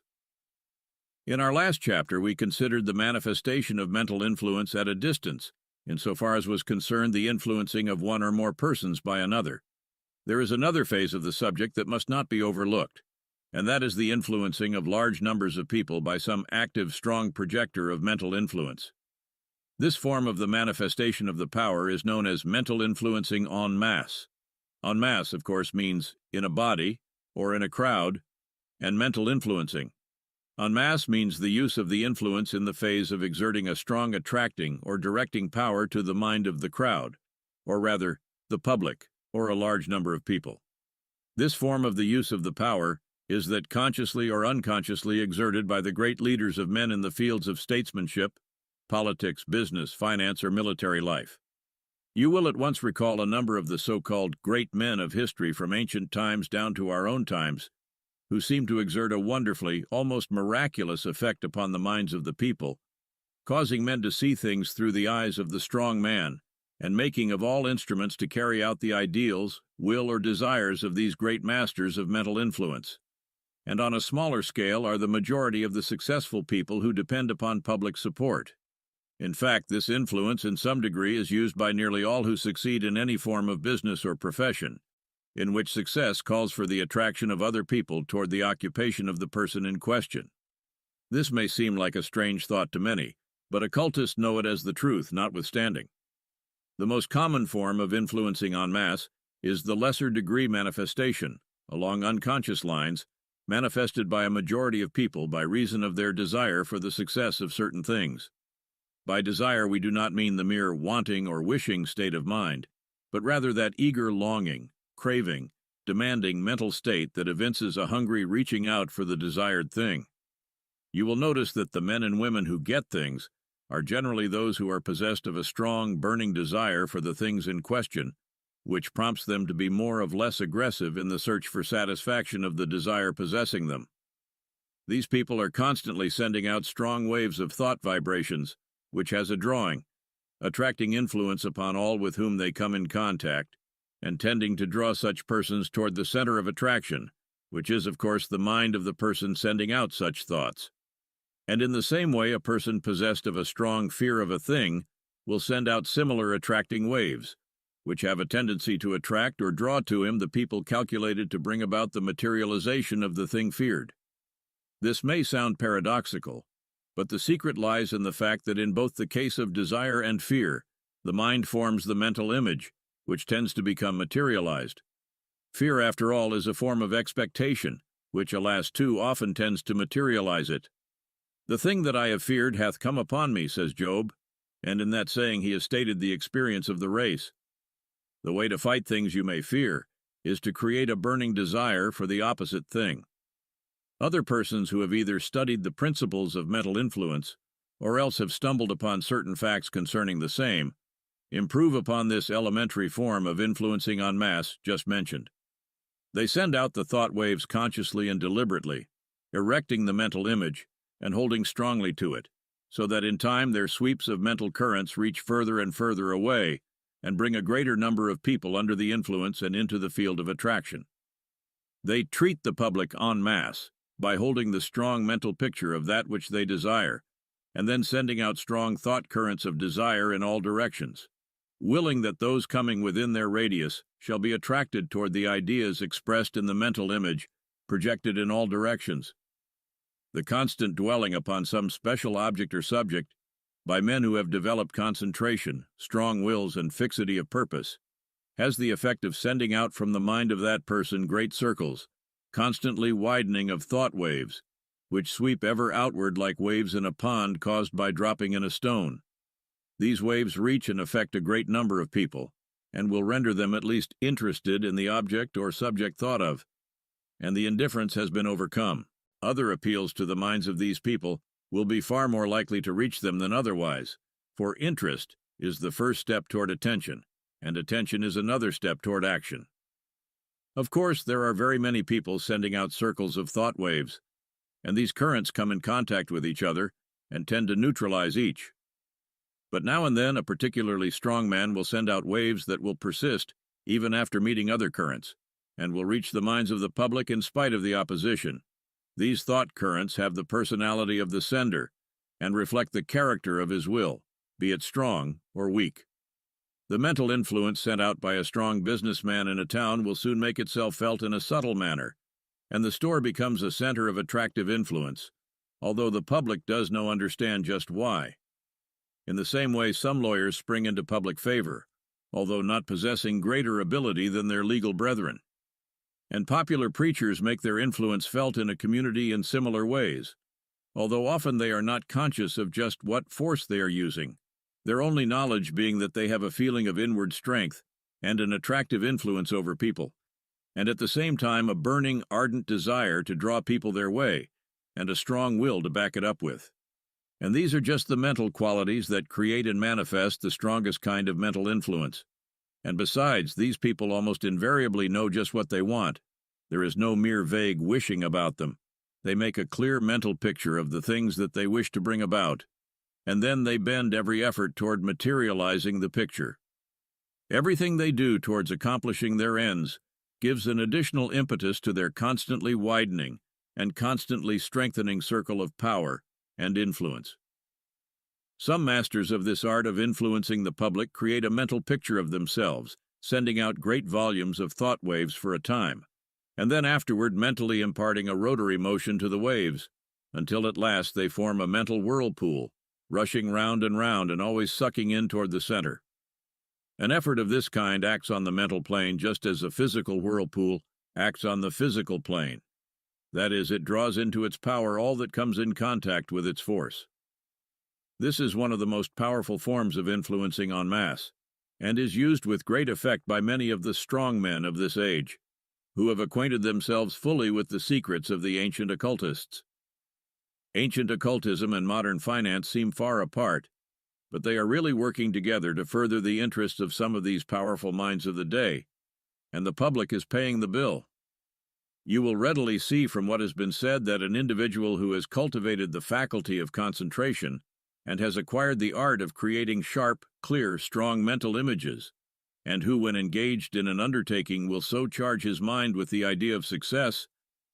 S2: In our last chapter, we considered the manifestation of mental influence at a distance, insofar as was concerned the influencing of one or more persons by another. There is another phase of the subject that must not be overlooked, and that is the influencing of large numbers of people by some active, strong projector of mental influence. This form of the manifestation of the power is known as mental influencing en masse. En masse, of course, means in a body or in a crowd, and mental influencing. En masse means the use of the influence in the phase of exerting a strong attracting or directing power to the mind of the crowd, or rather, the public, or a large number of people. This form of the use of the power is that consciously or unconsciously exerted by the great leaders of men in the fields of statesmanship, politics, business, finance, or military life. You will at once recall a number of the so-called great men of history from ancient times down to our own times, who seem to exert a wonderfully, almost miraculous effect upon the minds of the people, causing men to see things through the eyes of the strong man, and making of all instruments to carry out the ideals, will, or desires of these great masters of mental influence. And on a smaller scale are the majority of the successful people who depend upon public support. In fact, this influence in some degree is used by nearly all who succeed in any form of business or profession, in which success calls for the attraction of other people toward the occupation of the person in question. This may seem like a strange thought to many, but occultists know it as the truth notwithstanding. The most common form of influencing en masse is the lesser degree manifestation, along unconscious lines, manifested by a majority of people by reason of their desire for the success of certain things. By desire we do not mean the mere wanting or wishing state of mind, but rather that eager longing, craving, demanding mental state that evinces a hungry reaching out for the desired thing. You will notice that the men and women who get things are generally those who are possessed of a strong, burning desire for the things in question, which prompts them to be more or less aggressive in the search for satisfaction of the desire possessing them. These people are constantly sending out strong waves of thought vibrations, which has a drawing, attracting influence upon all with whom they come in contact, and tending to draw such persons toward the center of attraction, which is, of course, the mind of the person sending out such thoughts. And in the same way, a person possessed of a strong fear of a thing will send out similar attracting waves, which have a tendency to attract or draw to him the people calculated to bring about the materialization of the thing feared. This may sound paradoxical, but the secret lies in the fact that in both the case of desire and fear, the mind forms the mental image, which tends to become materialized. Fear, after all, is a form of expectation, which, alas, too often tends to materialize it. "The thing that I have feared hath come upon me," says Job, and in that saying he has stated the experience of the race. The way to fight things you may fear is to create a burning desire for the opposite thing. Other persons who have either studied the principles of mental influence, or else have stumbled upon certain facts concerning the same, improve upon this elementary form of influencing en masse just mentioned. They send out the thought waves consciously and deliberately, erecting the mental image and holding strongly to it, so that in time their sweeps of mental currents reach further and further away and bring a greater number of people under the influence and into the field of attraction. They treat the public en masse by holding the strong mental picture of that which they desire, and then sending out strong thought currents of desire in all directions, willing that those coming within their radius shall be attracted toward the ideas expressed in the mental image, projected in all directions. The constant dwelling upon some special object or subject, by men who have developed concentration, strong wills, and fixity of purpose, has the effect of sending out from the mind of that person great circles, constantly widening of thought waves, which sweep ever outward like waves in a pond caused by dropping in a stone. These waves reach and affect a great number of people, and will render them at least interested in the object or subject thought of, and the indifference has been overcome. Other appeals to the minds of these people will be far more likely to reach them than otherwise, for interest is the first step toward attention, and attention is another step toward action. Of course, there are very many people sending out circles of thought waves, and these currents come in contact with each other and tend to neutralize each. But now and then a particularly strong man will send out waves that will persist even after meeting other currents, and will reach the minds of the public in spite of the opposition. These thought currents have the personality of the sender and reflect the character of his will, be it strong or weak. The mental influence sent out by a strong businessman in a town will soon make itself felt in a subtle manner, and the store becomes a center of attractive influence, although the public does not understand just why. In the same way, some lawyers spring into public favor, although not possessing greater ability than their legal brethren. And popular preachers make their influence felt in a community in similar ways, although often they are not conscious of just what force they are using, their only knowledge being that they have a feeling of inward strength and an attractive influence over people, and at the same time a burning, ardent desire to draw people their way, and a strong will to back it up with. And these are just the mental qualities that create and manifest the strongest kind of mental influence. And besides, these people almost invariably know just what they want. There is no mere vague wishing about them. They make a clear mental picture of the things that they wish to bring about, and then they bend every effort toward materializing the picture. Everything they do towards accomplishing their ends gives an additional impetus to their constantly widening and constantly strengthening circle of power and influence. Some masters of this art of influencing the public create a mental picture of themselves, sending out great volumes of thought waves for a time, and then afterward mentally imparting a rotary motion to the waves, until at last they form a mental whirlpool, rushing round and always sucking in toward the center. An effort of this kind acts on the mental plane just as a physical whirlpool acts on the physical plane. That is, it draws into its power all that comes in contact with its force. This is one of the most powerful forms of influencing en masse, and is used with great effect by many of the strong men of this age, who have acquainted themselves fully with the secrets of the ancient occultists. Ancient occultism and modern finance seem far apart, but they are really working together to further the interests of some of these powerful minds of the day, and the public is paying the bill. You will readily see from what has been said that an individual who has cultivated the faculty of concentration and has acquired the art of creating sharp, clear, strong mental images, and who, when engaged in an undertaking, will so charge his mind with the idea of success,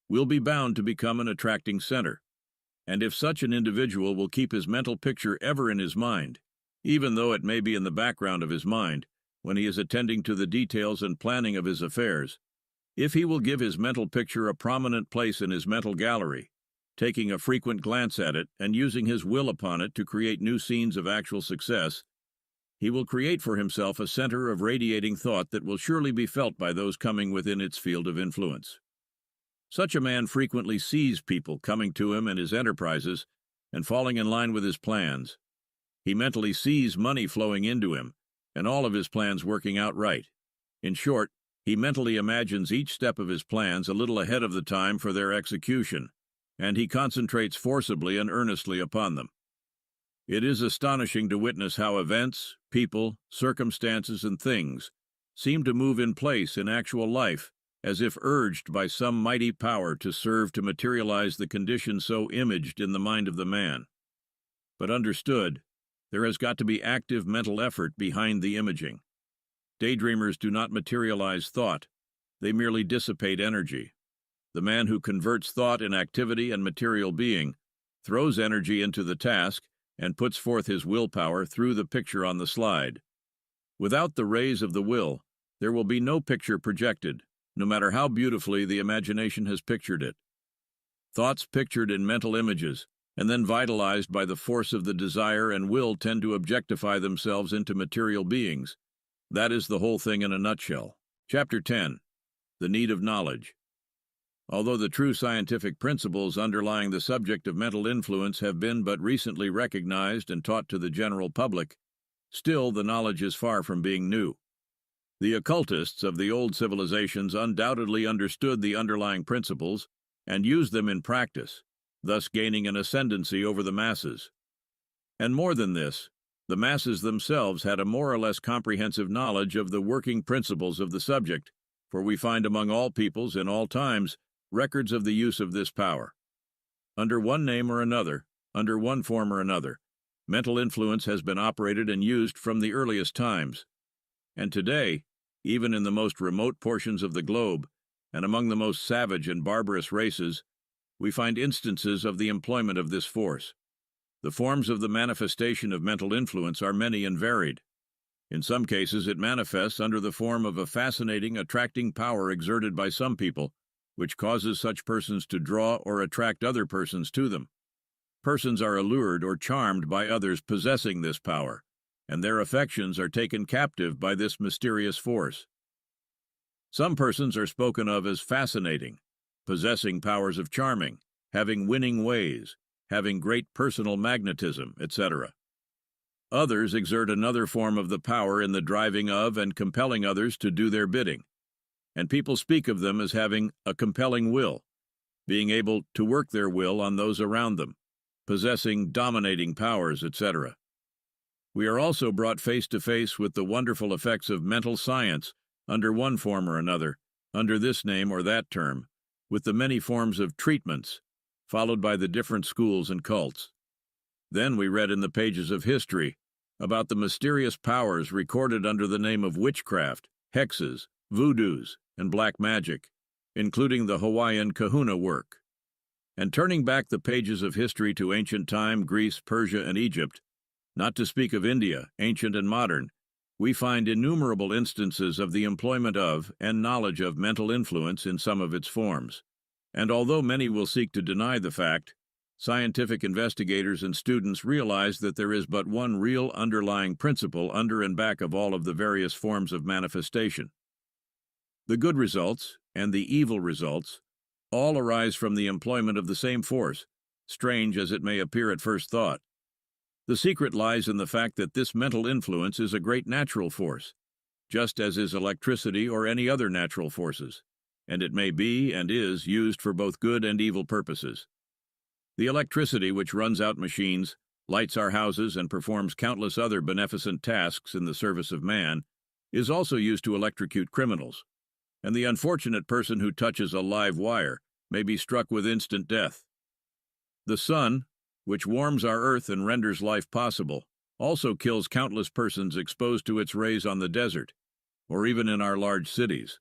S2: will be bound to become an attracting center. And if such an individual will keep his mental picture ever in his mind, even though it may be in the background of his mind, when he is attending to the details and planning of his affairs, if he will give his mental picture a prominent place in his mental gallery, taking a frequent glance at it and using his will upon it to create new scenes of actual success, he will create for himself a center of radiating thought that will surely be felt by those coming within its field of influence. Such a man frequently sees people coming to him and his enterprises and falling in line with his plans. He mentally sees money flowing into him and all of his plans working out right. In short, he mentally imagines each step of his plans a little ahead of the time for their execution, and he concentrates forcibly and earnestly upon them. It is astonishing to witness how events, people, circumstances, and things seem to move in place in actual life, as if urged by some mighty power to serve to materialize the condition so imaged in the mind of the man. But understood, there has got to be active mental effort behind the imaging. Daydreamers do not materialize thought, they merely dissipate energy. The man who converts thought in activity and material being throws energy into the task and puts forth his willpower through the picture on the slide. Without the rays of the will, there will be no picture projected, no matter how beautifully the imagination has pictured it. Thoughts pictured in mental images and then vitalized by the force of the desire and will tend to objectify themselves into material beings. That is the whole thing in a nutshell. Chapter 10. The Need of Knowledge. Although the true scientific principles underlying the subject of mental influence have been but recently recognized and taught to the general public, still the knowledge is far from being new. The occultists of the old civilizations undoubtedly understood the underlying principles and used them in practice, thus gaining an ascendancy over the masses. And more than this, the masses themselves had a more or less comprehensive knowledge of the working principles of the subject, for we find among all peoples in all times records of the use of this power. Under one name or another, under one form or another, mental influence has been operated and used from the earliest times. And today, even in the most remote portions of the globe, and among the most savage and barbarous races, we find instances of the employment of this force. The forms of the manifestation of mental influence are many and varied. In some cases, it manifests under the form of a fascinating, attracting power exerted by some people, which causes such persons to draw or attract other persons to them. Persons are allured or charmed by others possessing this power, and their affections are taken captive by this mysterious force. Some persons are spoken of as fascinating, possessing powers of charming, having winning ways, having great personal magnetism, etc. Others exert another form of the power in the driving of and compelling others to do their bidding, and people speak of them as having a compelling will, being able to work their will on those around them, possessing dominating powers, etc. We are also brought face to face with the wonderful effects of mental science under one form or another, under this name or that term, with the many forms of treatments, followed by the different schools and cults. Then we read in the pages of history about the mysterious powers recorded under the name of witchcraft, hexes, voodoos, and black magic, including the Hawaiian kahuna work. And turning back the pages of history to ancient time, Greece, Persia, and Egypt, not to speak of India, ancient and modern, we find innumerable instances of the employment of and knowledge of mental influence in some of its forms. And although many will seek to deny the fact, scientific investigators and students realize that there is but one real underlying principle under and back of all of the various forms of manifestation. The good results and the evil results all arise from the employment of the same force, strange as it may appear at first thought. The secret lies in the fact that this mental influence is a great natural force, just as is electricity or any other natural forces, and it may be and is used for both good and evil purposes. The electricity which runs out machines, lights our houses, and performs countless other beneficent tasks in the service of man is also used to electrocute criminals, and the unfortunate person who touches a live wire may be struck with instant death. The sun, which warms our earth and renders life possible, also kills countless persons exposed to its rays on the desert, or even in our large cities.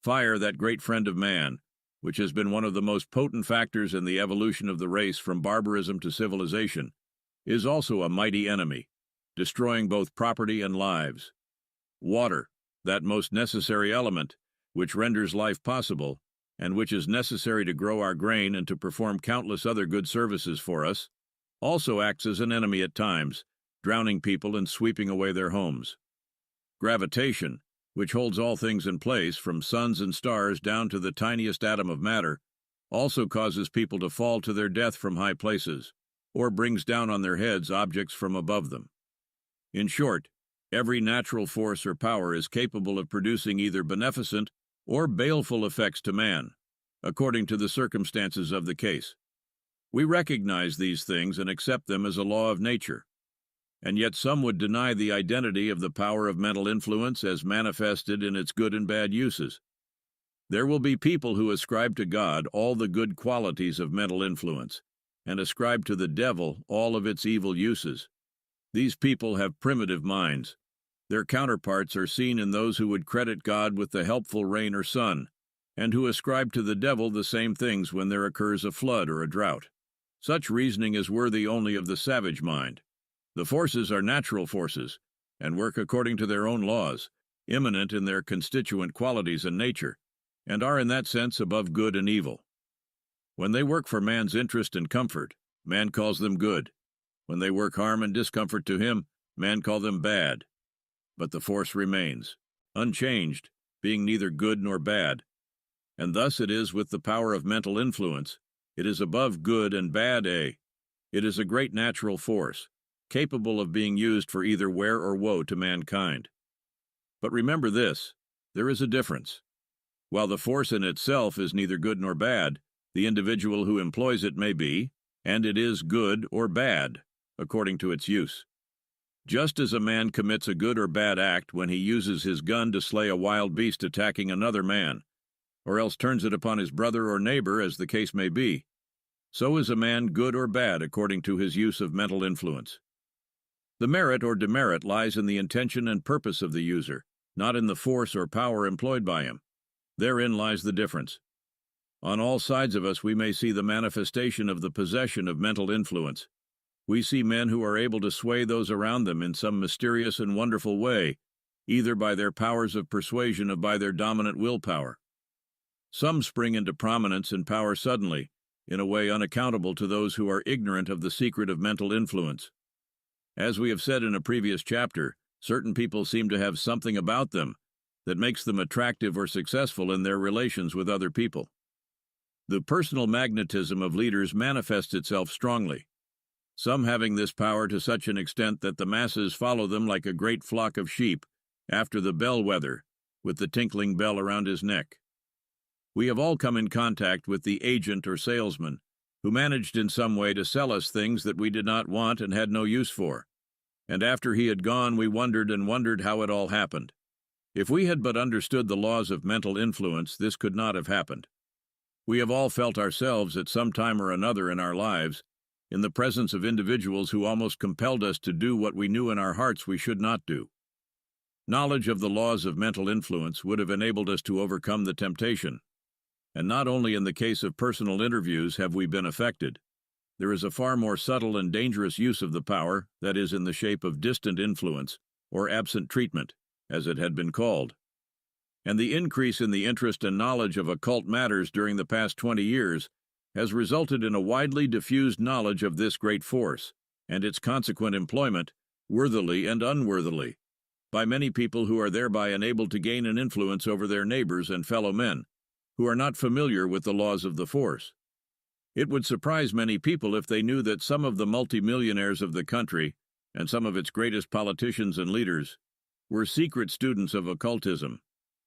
S2: Fire, that great friend of man, which has been one of the most potent factors in the evolution of the race from barbarism to civilization, is also a mighty enemy, destroying both property and lives. Water, that most necessary element, which renders life possible, and which is necessary to grow our grain and to perform countless other good services for us, also acts as an enemy at times, drowning people and sweeping away their homes. Gravitation, which holds all things in place, from suns and stars down to the tiniest atom of matter, also causes people to fall to their death from high places, or brings down on their heads objects from above them. In short, every natural force or power is capable of producing either beneficent or baleful effects to man, according to the circumstances of the case. We recognize these things and accept them as a law of nature, and yet some would deny the identity of the power of mental influence as manifested in its good and bad uses. There will be people who ascribe to God all the good qualities of mental influence, and ascribe to the devil all of its evil uses. These people have primitive minds. Their counterparts are seen in those who would credit God with the helpful rain or sun, and who ascribe to the devil the same things when there occurs a flood or a drought. Such reasoning is worthy only of the savage mind. The forces are natural forces, and work according to their own laws, immanent in their constituent qualities and nature, and are in that sense above good and evil. When they work for man's interest and comfort, man calls them good. When they work harm and discomfort to him, man calls them bad. But the force remains, unchanged, being neither good nor bad. And thus it is with the power of mental influence. It is above good and bad. It is a great natural force, capable of being used for either wear or woe to mankind. But remember this, there is a difference. While the force in itself is neither good nor bad, the individual who employs it may be, and it is good or bad, according to its use. Just as a man commits a good or bad act when he uses his gun to slay a wild beast attacking another man, or else turns it upon his brother or neighbor, as the case may be, so is a man good or bad according to his use of mental influence. The merit or demerit lies in the intention and purpose of the user, not in the force or power employed by him. Therein lies the difference. On all sides of us we may see the manifestation of the possession of mental influence. We see men who are able to sway those around them in some mysterious and wonderful way, either by their powers of persuasion or by their dominant willpower. Some spring into prominence and power suddenly, in a way unaccountable to those who are ignorant of the secret of mental influence. As we have said in a previous chapter, certain people seem to have something about them that makes them attractive or successful in their relations with other people. The personal magnetism of leaders manifests itself strongly, some having this power to such an extent that the masses follow them like a great flock of sheep after the bellwether with the tinkling bell around his neck. We have all come in contact with the agent or salesman who managed in some way to sell us things that we did not want and had no use for. And after he had gone, we wondered and wondered how it all happened. If we had but understood the laws of mental influence, this could not have happened. We have all felt ourselves at some time or another in our lives in the presence of individuals who almost compelled us to do what we knew in our hearts we should not do. Knowledge of the laws of mental influence would have enabled us to overcome the temptation. And not only in the case of personal interviews have we been affected. There is a far more subtle and dangerous use of the power that is in the shape of distant influence, or absent treatment, as it had been called. And the increase in the interest and knowledge of occult matters during the past 20 years has resulted in a widely diffused knowledge of this great force, and its consequent employment, worthily and unworthily, by many people who are thereby enabled to gain an influence over their neighbors and fellow men, who are not familiar with the laws of the force. It would surprise many people if they knew that some of the multimillionaires of the country, and some of its greatest politicians and leaders, were secret students of occultism,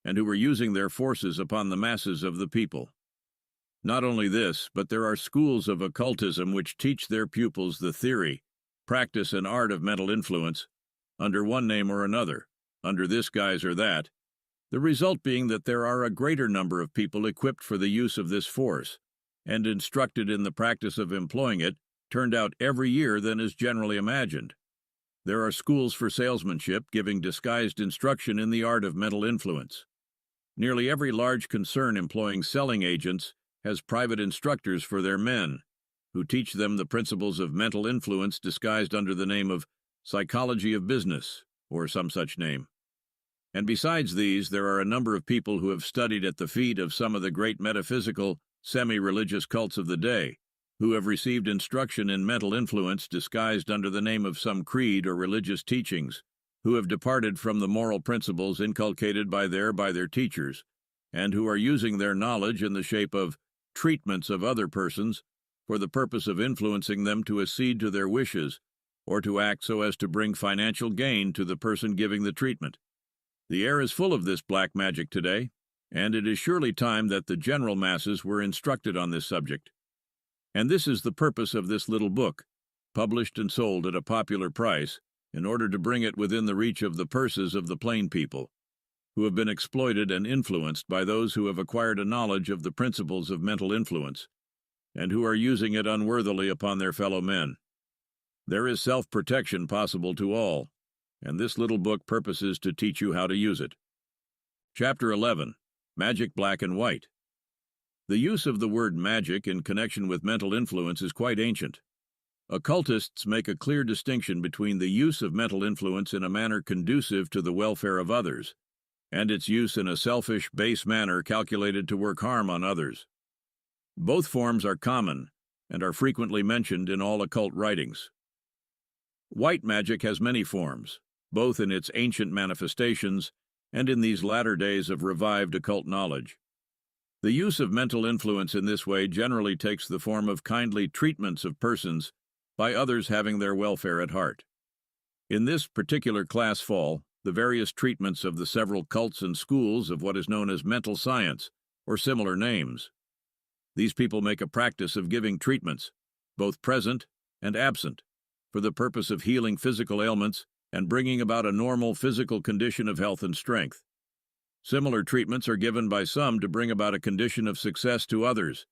S2: and who were using their forces upon the masses of the people. Not only this, but there are schools of occultism which teach their pupils the theory, practice, and art of mental influence, under one name or another, under this guise or that, the result being that there are a greater number of people equipped for the use of this force, and instructed in the practice of employing it, turned out every year than is generally imagined. There are schools for salesmanship giving disguised instruction in the art of mental influence. Nearly every large concern employing selling agents has private instructors for their men, who teach them the principles of mental influence disguised under the name of psychology of business, or some such name. And besides these, there are a number of people who have studied at the feet of some of the great metaphysical, semi-religious cults of the day, who have received instruction in mental influence disguised under the name of some creed or religious teachings, who have departed from the moral principles inculcated by their teachers, and who are using their knowledge in the shape of treatments of other persons for the purpose of influencing them to accede to their wishes or to act so as to bring financial gain to the person giving the treatment. The air is full of this black magic today, and it is surely time that the general masses were instructed on this subject. And this is the purpose of this little book, published and sold at a popular price, in order to bring it within the reach of the purses of the plain people, who have been exploited and influenced by those who have acquired a knowledge of the principles of mental influence, and who are using it unworthily upon their fellow men. There is self-protection possible to all, and this little book purposes to teach you how to use it. Chapter 11. Magic Black and White. The use of the word magic in connection with mental influence is quite ancient. Occultists make a clear distinction between the use of mental influence in a manner conducive to the welfare of others, and its use in a selfish, base manner calculated to work harm on others. Both forms are common and are frequently mentioned in all occult writings. White magic has many forms, both in its ancient manifestations and in these latter days of revived occult knowledge. The use of mental influence in this way generally takes the form of kindly treatments of persons by others having their welfare at heart. In this particular class fall the various treatments of the several cults and schools of what is known as mental science, or similar names. These people make a practice of giving treatments, both present and absent, for the purpose of healing physical ailments and bringing about a normal physical condition of health and strength. Similar treatments are given by some to bring about a condition of success to others,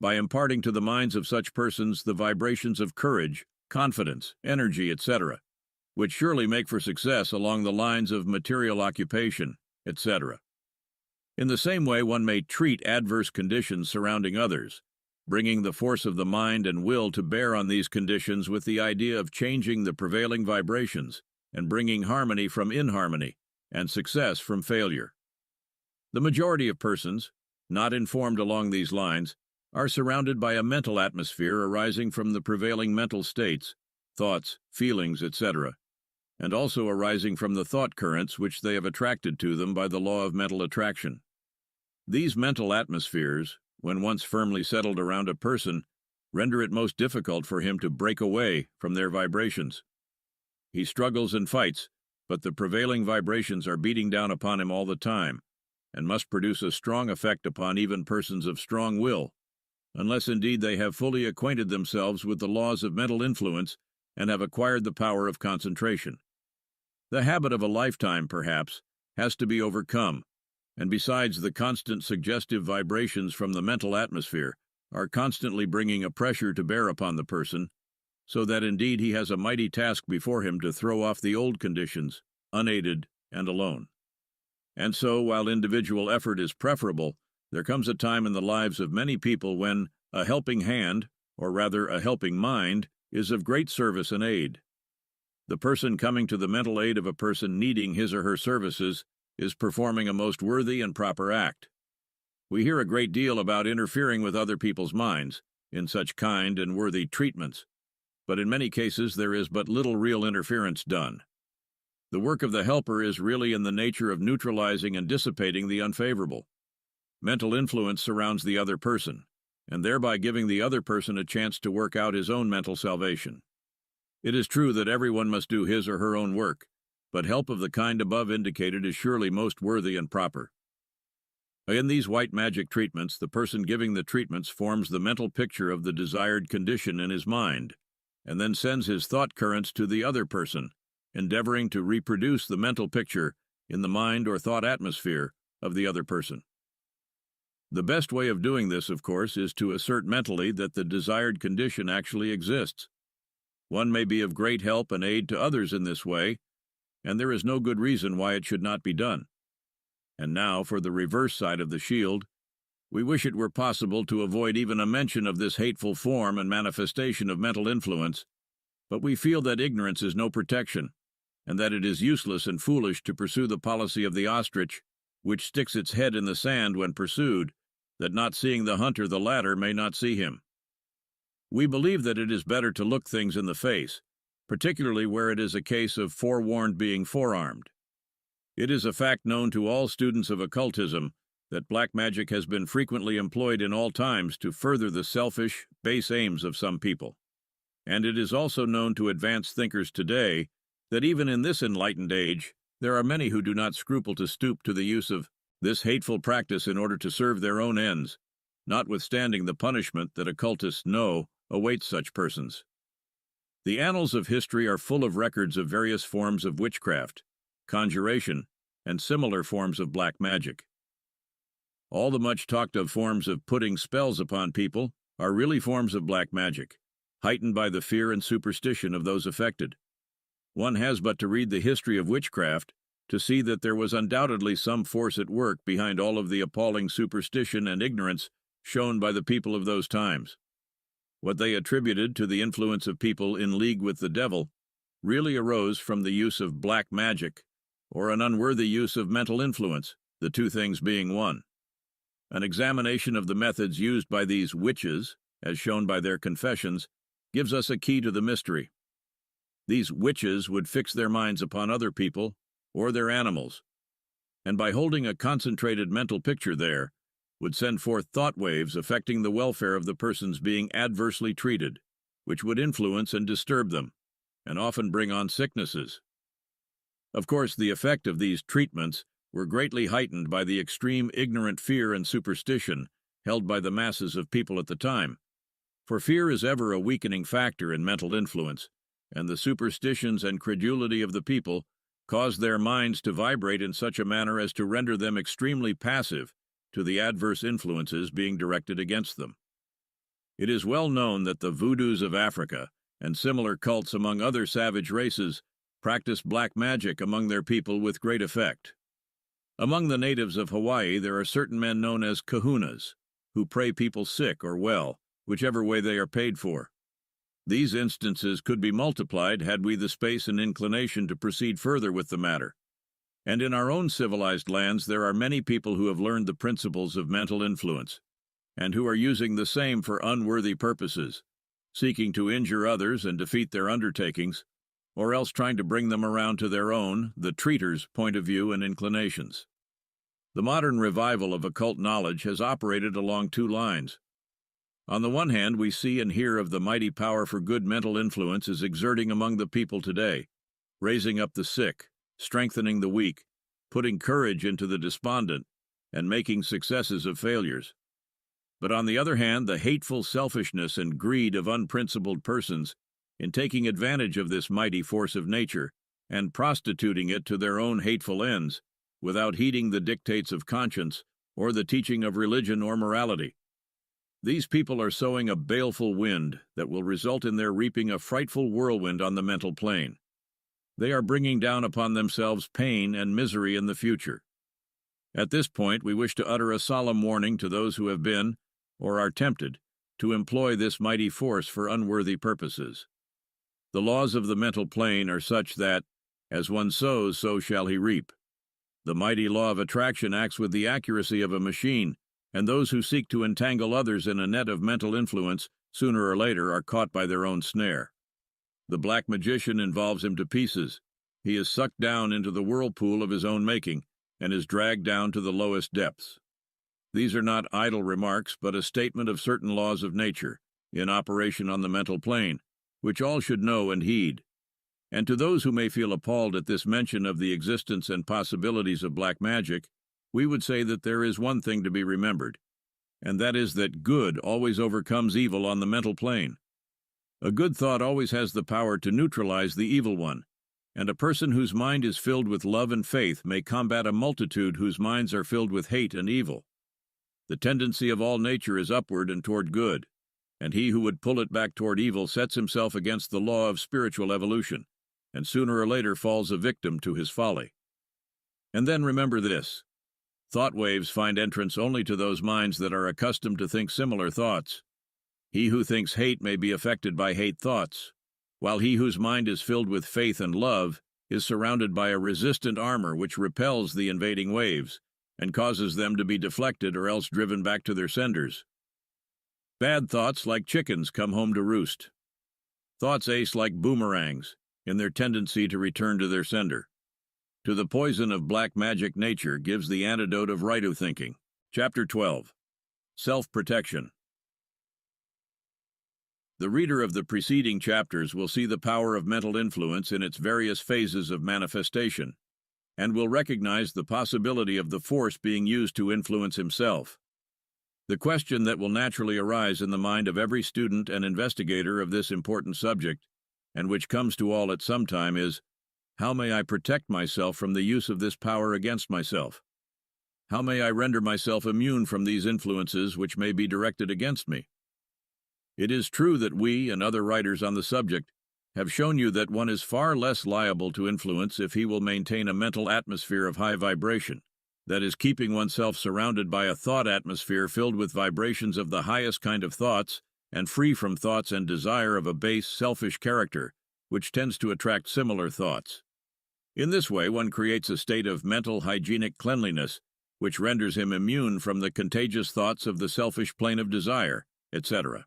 S2: by imparting to the minds of such persons the vibrations of courage, confidence, energy, etc., which surely make for success along the lines of material occupation, etc. In the same way, one may treat adverse conditions surrounding others, bringing the force of the mind and will to bear on these conditions with the idea of changing the prevailing vibrations and bringing harmony from inharmony and success from failure. The majority of persons, not informed along these lines, are surrounded by a mental atmosphere arising from the prevailing mental states, thoughts, feelings, etc., and also arising from the thought currents which they have attracted to them by the law of mental attraction. These mental atmospheres, when once firmly settled around a person, render it most difficult for him to break away from their vibrations. He struggles and fights, but the prevailing vibrations are beating down upon him all the time, and must produce a strong effect upon even persons of strong will, unless indeed they have fully acquainted themselves with the laws of mental influence and have acquired the power of concentration. The habit of a lifetime, perhaps, has to be overcome, and besides, the constant suggestive vibrations from the mental atmosphere are constantly bringing a pressure to bear upon the person, so that indeed he has a mighty task before him to throw off the old conditions, unaided and alone. And so, while individual effort is preferable, there comes a time in the lives of many people when a helping hand, or rather a helping mind, is of great service and aid. The person coming to the mental aid of a person needing his or her services is performing a most worthy and proper act. We hear a great deal about interfering with other people's minds in such kind and worthy treatments, but in many cases there is but little real interference done. The work of the helper is really in the nature of neutralizing and dissipating the unfavorable. Mental influence surrounds the other person, and thereby giving the other person a chance to work out his own mental salvation. It is true that everyone must do his or her own work, but help of the kind above indicated is surely most worthy and proper. In these white magic treatments, the person giving the treatments forms the mental picture of the desired condition in his mind, and then sends his thought currents to the other person, endeavoring to reproduce the mental picture in the mind or thought atmosphere of the other person. The best way of doing this, of course, is to assert mentally that the desired condition actually exists. One may be of great help and aid to others in this way, and there is no good reason why it should not be done. And now, for the reverse side of the shield, we wish it were possible to avoid even a mention of this hateful form and manifestation of mental influence, but we feel that ignorance is no protection, and that it is useless and foolish to pursue the policy of the ostrich, which sticks its head in the sand when pursued, that not seeing the hunter the latter may not see him. We believe that it is better to look things in the face, particularly where it is a case of forewarned being forearmed. It is a fact known to all students of occultism that black magic has been frequently employed in all times to further the selfish, base aims of some people. And it is also known to advanced thinkers today that even in this enlightened age, there are many who do not scruple to stoop to the use of this hateful practice in order to serve their own ends, notwithstanding the punishment that occultists know awaits such persons. The annals of history are full of records of various forms of witchcraft, conjuration, and similar forms of black magic. All the much talked of forms of putting spells upon people are really forms of black magic, heightened by the fear and superstition of those affected. One has but to read the history of witchcraft to see that there was undoubtedly some force at work behind all of the appalling superstition and ignorance shown by the people of those times. What they attributed to the influence of people in league with the devil really arose from the use of black magic, or an unworthy use of mental influence, the two things being one. An examination of the methods used by these witches, as shown by their confessions, gives us a key to the mystery. These witches would fix their minds upon other people or their animals, and by holding a concentrated mental picture there, would send forth thought waves affecting the welfare of the persons being adversely treated, which would influence and disturb them, and often bring on sicknesses. Of course, the effect of these treatments were greatly heightened by the extreme ignorant fear and superstition held by the masses of people at the time, for fear is ever a weakening factor in mental influence, and the superstitions and credulity of the people caused their minds to vibrate in such a manner as to render them extremely passive to the adverse influences being directed against them. It is well known that the voodoos of Africa and similar cults among other savage races practice black magic among their people with great effect. Among the natives of Hawaii there are certain men known as kahunas, who pray people sick or well, whichever way they are paid for. These instances could be multiplied had we the space and inclination to proceed further with the matter. And in our own civilized lands there are many people who have learned the principles of mental influence, and who are using the same for unworthy purposes, seeking to injure others and defeat their undertakings, or else trying to bring them around to their own, the treater's, point of view and inclinations. The modern revival of occult knowledge has operated along two lines. On the one hand, we see and hear of the mighty power for good mental influence is exerting among the people today, raising up the sick, strengthening the weak, putting courage into the despondent, and making successes of failures. But on the other hand, the hateful selfishness and greed of unprincipled persons in taking advantage of this mighty force of nature and prostituting it to their own hateful ends, without heeding the dictates of conscience or the teaching of religion or morality. These people are sowing a baleful wind that will result in their reaping a frightful whirlwind on the mental plane. They are bringing down upon themselves pain and misery in the future. At this point, we wish to utter a solemn warning to those who have been, or are tempted, to employ this mighty force for unworthy purposes. The laws of the mental plane are such that, as one sows, so shall he reap. The mighty law of attraction acts with the accuracy of a machine, and those who seek to entangle others in a net of mental influence, sooner or later are caught by their own snare. The black magician involves him to pieces. He is sucked down into the whirlpool of his own making, and is dragged down to the lowest depths. These are not idle remarks, but a statement of certain laws of nature, in operation on the mental plane, which all should know and heed. And to those who may feel appalled at this mention of the existence and possibilities of black magic, we would say that there is one thing to be remembered, and that is that good always overcomes evil on the mental plane. A good thought always has the power to neutralize the evil one, and a person whose mind is filled with love and faith may combat a multitude whose minds are filled with hate and evil. The tendency of all nature is upward and toward good, and he who would pull it back toward evil sets himself against the law of spiritual evolution, and sooner or later falls a victim to his folly. And then remember this: thought waves find entrance only to those minds that are accustomed to think similar thoughts. He who thinks hate may be affected by hate thoughts, while he whose mind is filled with faith and love is surrounded by a resistant armor which repels the invading waves and causes them to be deflected or else driven back to their senders. Bad thoughts, like chickens, come home to roost. Thoughts ace like boomerangs in their tendency to return to their sender. To the poison of black magic, nature gives the antidote of right thinking. Chapter 12. Self-Protection. The reader of the preceding chapters will see the power of mental influence in its various phases of manifestation, and will recognize the possibility of the force being used to influence himself. The question that will naturally arise in the mind of every student and investigator of this important subject, and which comes to all at some time, is, how may I protect myself from the use of this power against myself? How may I render myself immune from these influences which may be directed against me? It is true that we and other writers on the subject have shown you that one is far less liable to influence if he will maintain a mental atmosphere of high vibration, that is, keeping oneself surrounded by a thought atmosphere filled with vibrations of the highest kind of thoughts and free from thoughts and desire of a base, selfish character, which tends to attract similar thoughts. In this way, one creates a state of mental hygienic cleanliness, which renders him immune from the contagious thoughts of the selfish plane of desire, etc.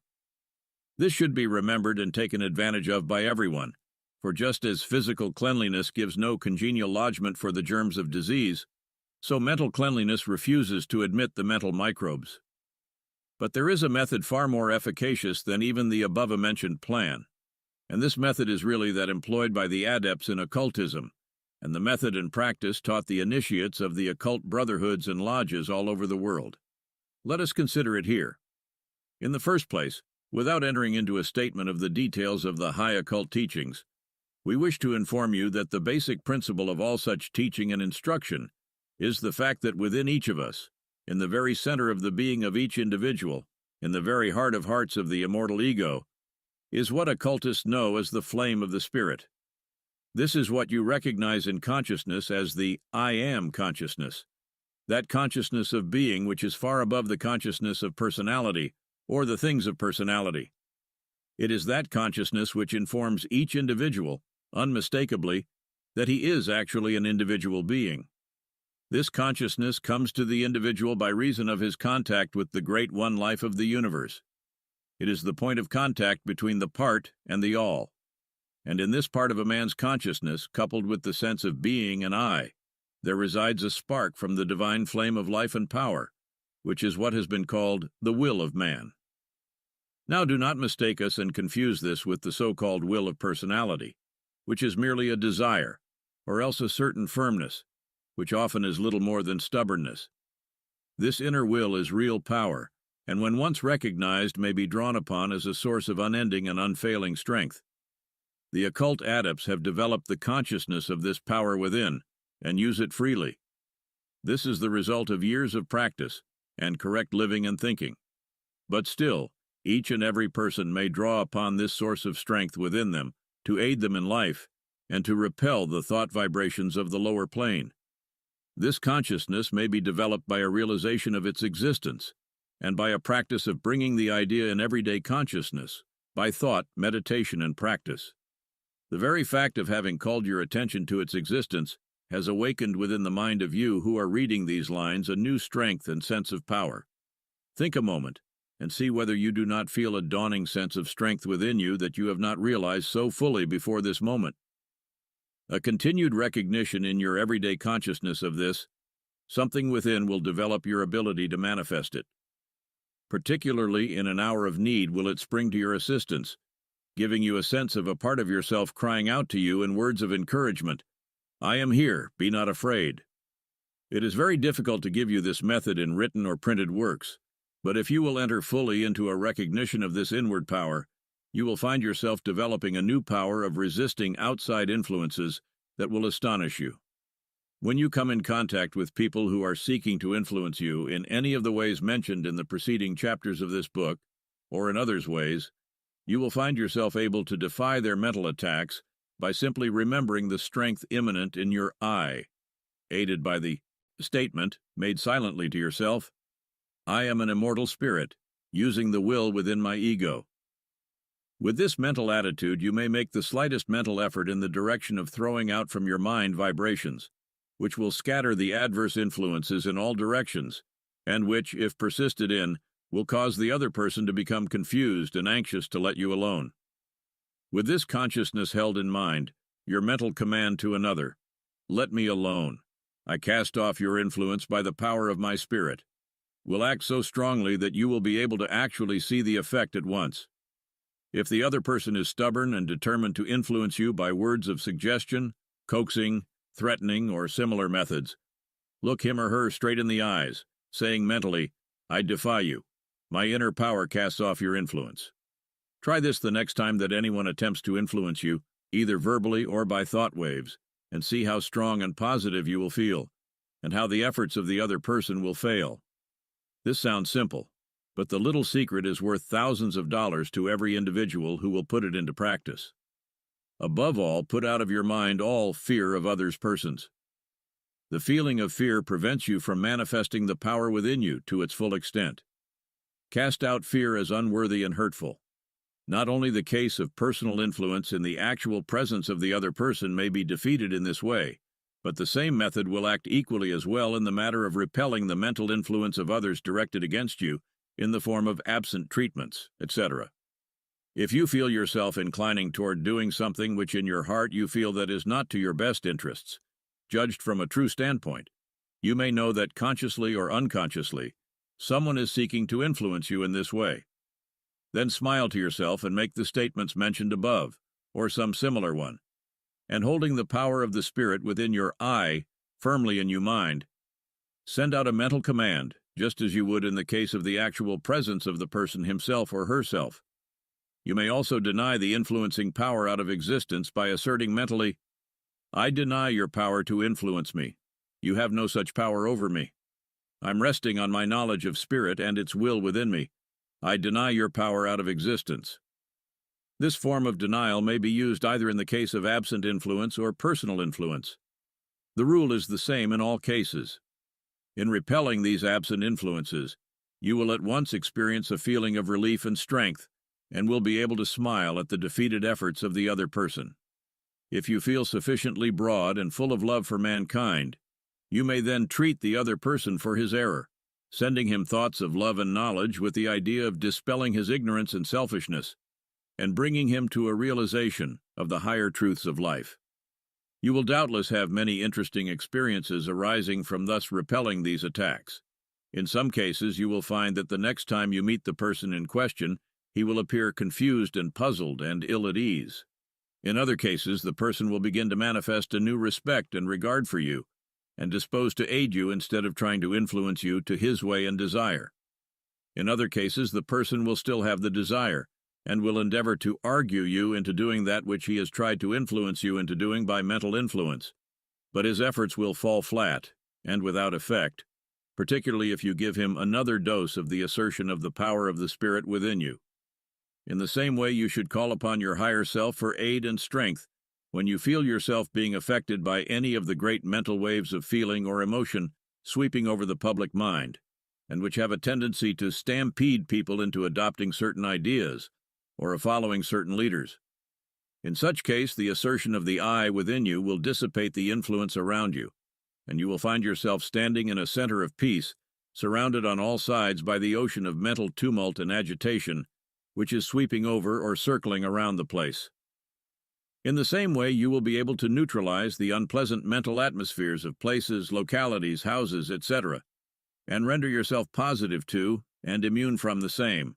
S2: This should be remembered and taken advantage of by everyone, for just as physical cleanliness gives no congenial lodgment for the germs of disease, so mental cleanliness refuses to admit the mental microbes. But there is a method far more efficacious than even the above-mentioned plan, and this method is really that employed by the adepts in occultism, and the method and practice taught the initiates of the occult brotherhoods and lodges all over the world. Let us consider it here. In the first place, without entering into a statement of the details of the high occult teachings, we wish to inform you that the basic principle of all such teaching and instruction is the fact that within each of us, in the very center of the being of each individual, in the very heart of hearts of the immortal ego, is what occultists know as the flame of the spirit. This is what you recognize in consciousness as the I Am consciousness, that consciousness of being which is far above the consciousness of personality or the things of personality. It is that consciousness which informs each individual, unmistakably, that he is actually an individual being. This consciousness comes to the individual by reason of his contact with the great one life of the universe. It is the point of contact between the part and the all. And in this part of a man's consciousness, coupled with the sense of being and I, there resides a spark from the divine flame of life and power, which is what has been called the will of man. Now do not mistake us and confuse this with the so-called will of personality, which is merely a desire, or else a certain firmness, which often is little more than stubbornness. This inner will is real power, and when once recognized may be drawn upon as a source of unending and unfailing strength. The occult adepts have developed the consciousness of this power within and use it freely. This is the result of years of practice and correct living and thinking. But still, each and every person may draw upon this source of strength within them to aid them in life and to repel the thought vibrations of the lower plane. This consciousness may be developed by a realization of its existence and by a practice of bringing the idea in everyday consciousness, by thought, meditation, and practice. The very fact of having called your attention to its existence has awakened within the mind of you who are reading these lines a new strength and sense of power. Think a moment and see whether you do not feel a dawning sense of strength within you that you have not realized so fully before this moment. A continued recognition in your everyday consciousness of this, something within will develop your ability to manifest it. Particularly in an hour of need will it spring to your assistance, giving you a sense of a part of yourself crying out to you in words of encouragement, "I am here, be not afraid." It is very difficult to give you this method in written or printed works, but if you will enter fully into a recognition of this inward power, you will find yourself developing a new power of resisting outside influences that will astonish you. When you come in contact with people who are seeking to influence you in any of the ways mentioned in the preceding chapters of this book, or in others' ways, you will find yourself able to defy their mental attacks by simply remembering the strength immanent in your I, aided by the statement, made silently to yourself, "I am an immortal spirit, using the will within my ego." With this mental attitude, you may make the slightest mental effort in the direction of throwing out from your mind vibrations, which will scatter the adverse influences in all directions, and which, if persisted in, will cause the other person to become confused and anxious to let you alone. With this consciousness held in mind, your mental command to another, "Let me alone. I cast off your influence by the power of my spirit," will act so strongly that you will be able to actually see the effect at once. If the other person is stubborn and determined to influence you by words of suggestion, coaxing, threatening, or similar methods, look him or her straight in the eyes, saying mentally, "I defy you. My inner power casts off your influence." Try this the next time that anyone attempts to influence you, either verbally or by thought waves, and see how strong and positive you will feel, and how the efforts of the other person will fail. This sounds simple, but the little secret is worth thousands of dollars to every individual who will put it into practice. Above all, put out of your mind all fear of others' persons. The feeling of fear prevents you from manifesting the power within you to its full extent. Cast out fear as unworthy and hurtful. Not only the case of personal influence in the actual presence of the other person may be defeated in this way, but the same method will act equally as well in the matter of repelling the mental influence of others directed against you in the form of absent treatments, etc. If you feel yourself inclining toward doing something which in your heart you feel that is not to your best interests, judged from a true standpoint, you may know that consciously or unconsciously, someone is seeking to influence you in this way. Then smile to yourself and make the statements mentioned above, or some similar one, and holding the power of the Spirit within your I firmly in your mind, send out a mental command, just as you would in the case of the actual presence of the person himself or herself. You may also deny the influencing power out of existence by asserting mentally, "I deny your power to influence me. You have no such power over me. I'm resting on my knowledge of Spirit and its will within me. I deny your power out of existence." This form of denial may be used either in the case of absent influence or personal influence. The rule is the same in all cases. In repelling these absent influences, you will at once experience a feeling of relief and strength, and will be able to smile at the defeated efforts of the other person. If you feel sufficiently broad and full of love for mankind, you may then treat the other person for his error, sending him thoughts of love and knowledge with the idea of dispelling his ignorance and selfishness, and bringing him to a realization of the higher truths of life. You will doubtless have many interesting experiences arising from thus repelling these attacks. In some cases, you will find that the next time you meet the person in question, he will appear confused and puzzled and ill at ease. In other cases, the person will begin to manifest a new respect and regard for you, and disposed to aid you instead of trying to influence you to his way and desire. In other cases, the person will still have the desire and will endeavor to argue you into doing that which he has tried to influence you into doing by mental influence. But his efforts will fall flat and without effect, particularly if you give him another dose of the assertion of the power of the Spirit within you. In the same way, you should call upon your higher self for aid and strength when you feel yourself being affected by any of the great mental waves of feeling or emotion sweeping over the public mind, and which have a tendency to stampede people into adopting certain ideas or of following certain leaders. In such case, the assertion of the I within you will dissipate the influence around you, and you will find yourself standing in a center of peace, surrounded on all sides by the ocean of mental tumult and agitation, which is sweeping over or circling around the place. In the same way, you will be able to neutralize the unpleasant mental atmospheres of places, localities, houses, etc., and render yourself positive to and immune from the same.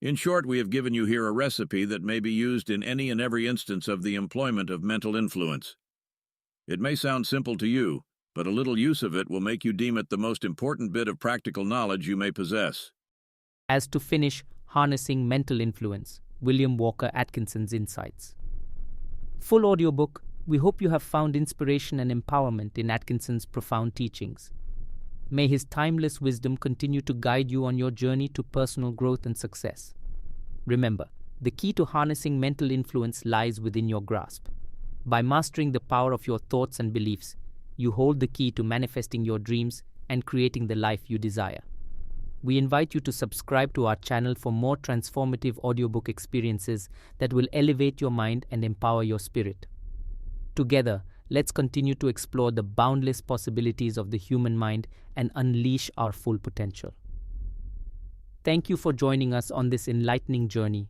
S2: In short, we have given you here a recipe that may be used in any and every instance of the employment of mental influence. It may sound simple to you, but a little use of it will make you deem it the most important bit of practical knowledge you may possess.
S1: As to finish harnessing mental influence, William Walker Atkinson's insights. Full audiobook, we hope you have found inspiration and empowerment in Atkinson's profound teachings. May his timeless wisdom continue to guide you on your journey to personal growth and success. Remember, the key to harnessing mental influence lies within your grasp. By mastering the power of your thoughts and beliefs, you hold the key to manifesting your dreams and creating the life you desire. We invite you to subscribe to our channel for more transformative audiobook experiences that will elevate your mind and empower your spirit. Together, let's continue to explore the boundless possibilities of the human mind and unleash our full potential. Thank you for joining us on this enlightening journey.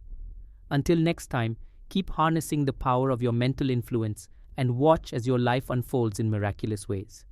S1: Until next time, keep harnessing the power of your mental influence and watch as your life unfolds in miraculous ways.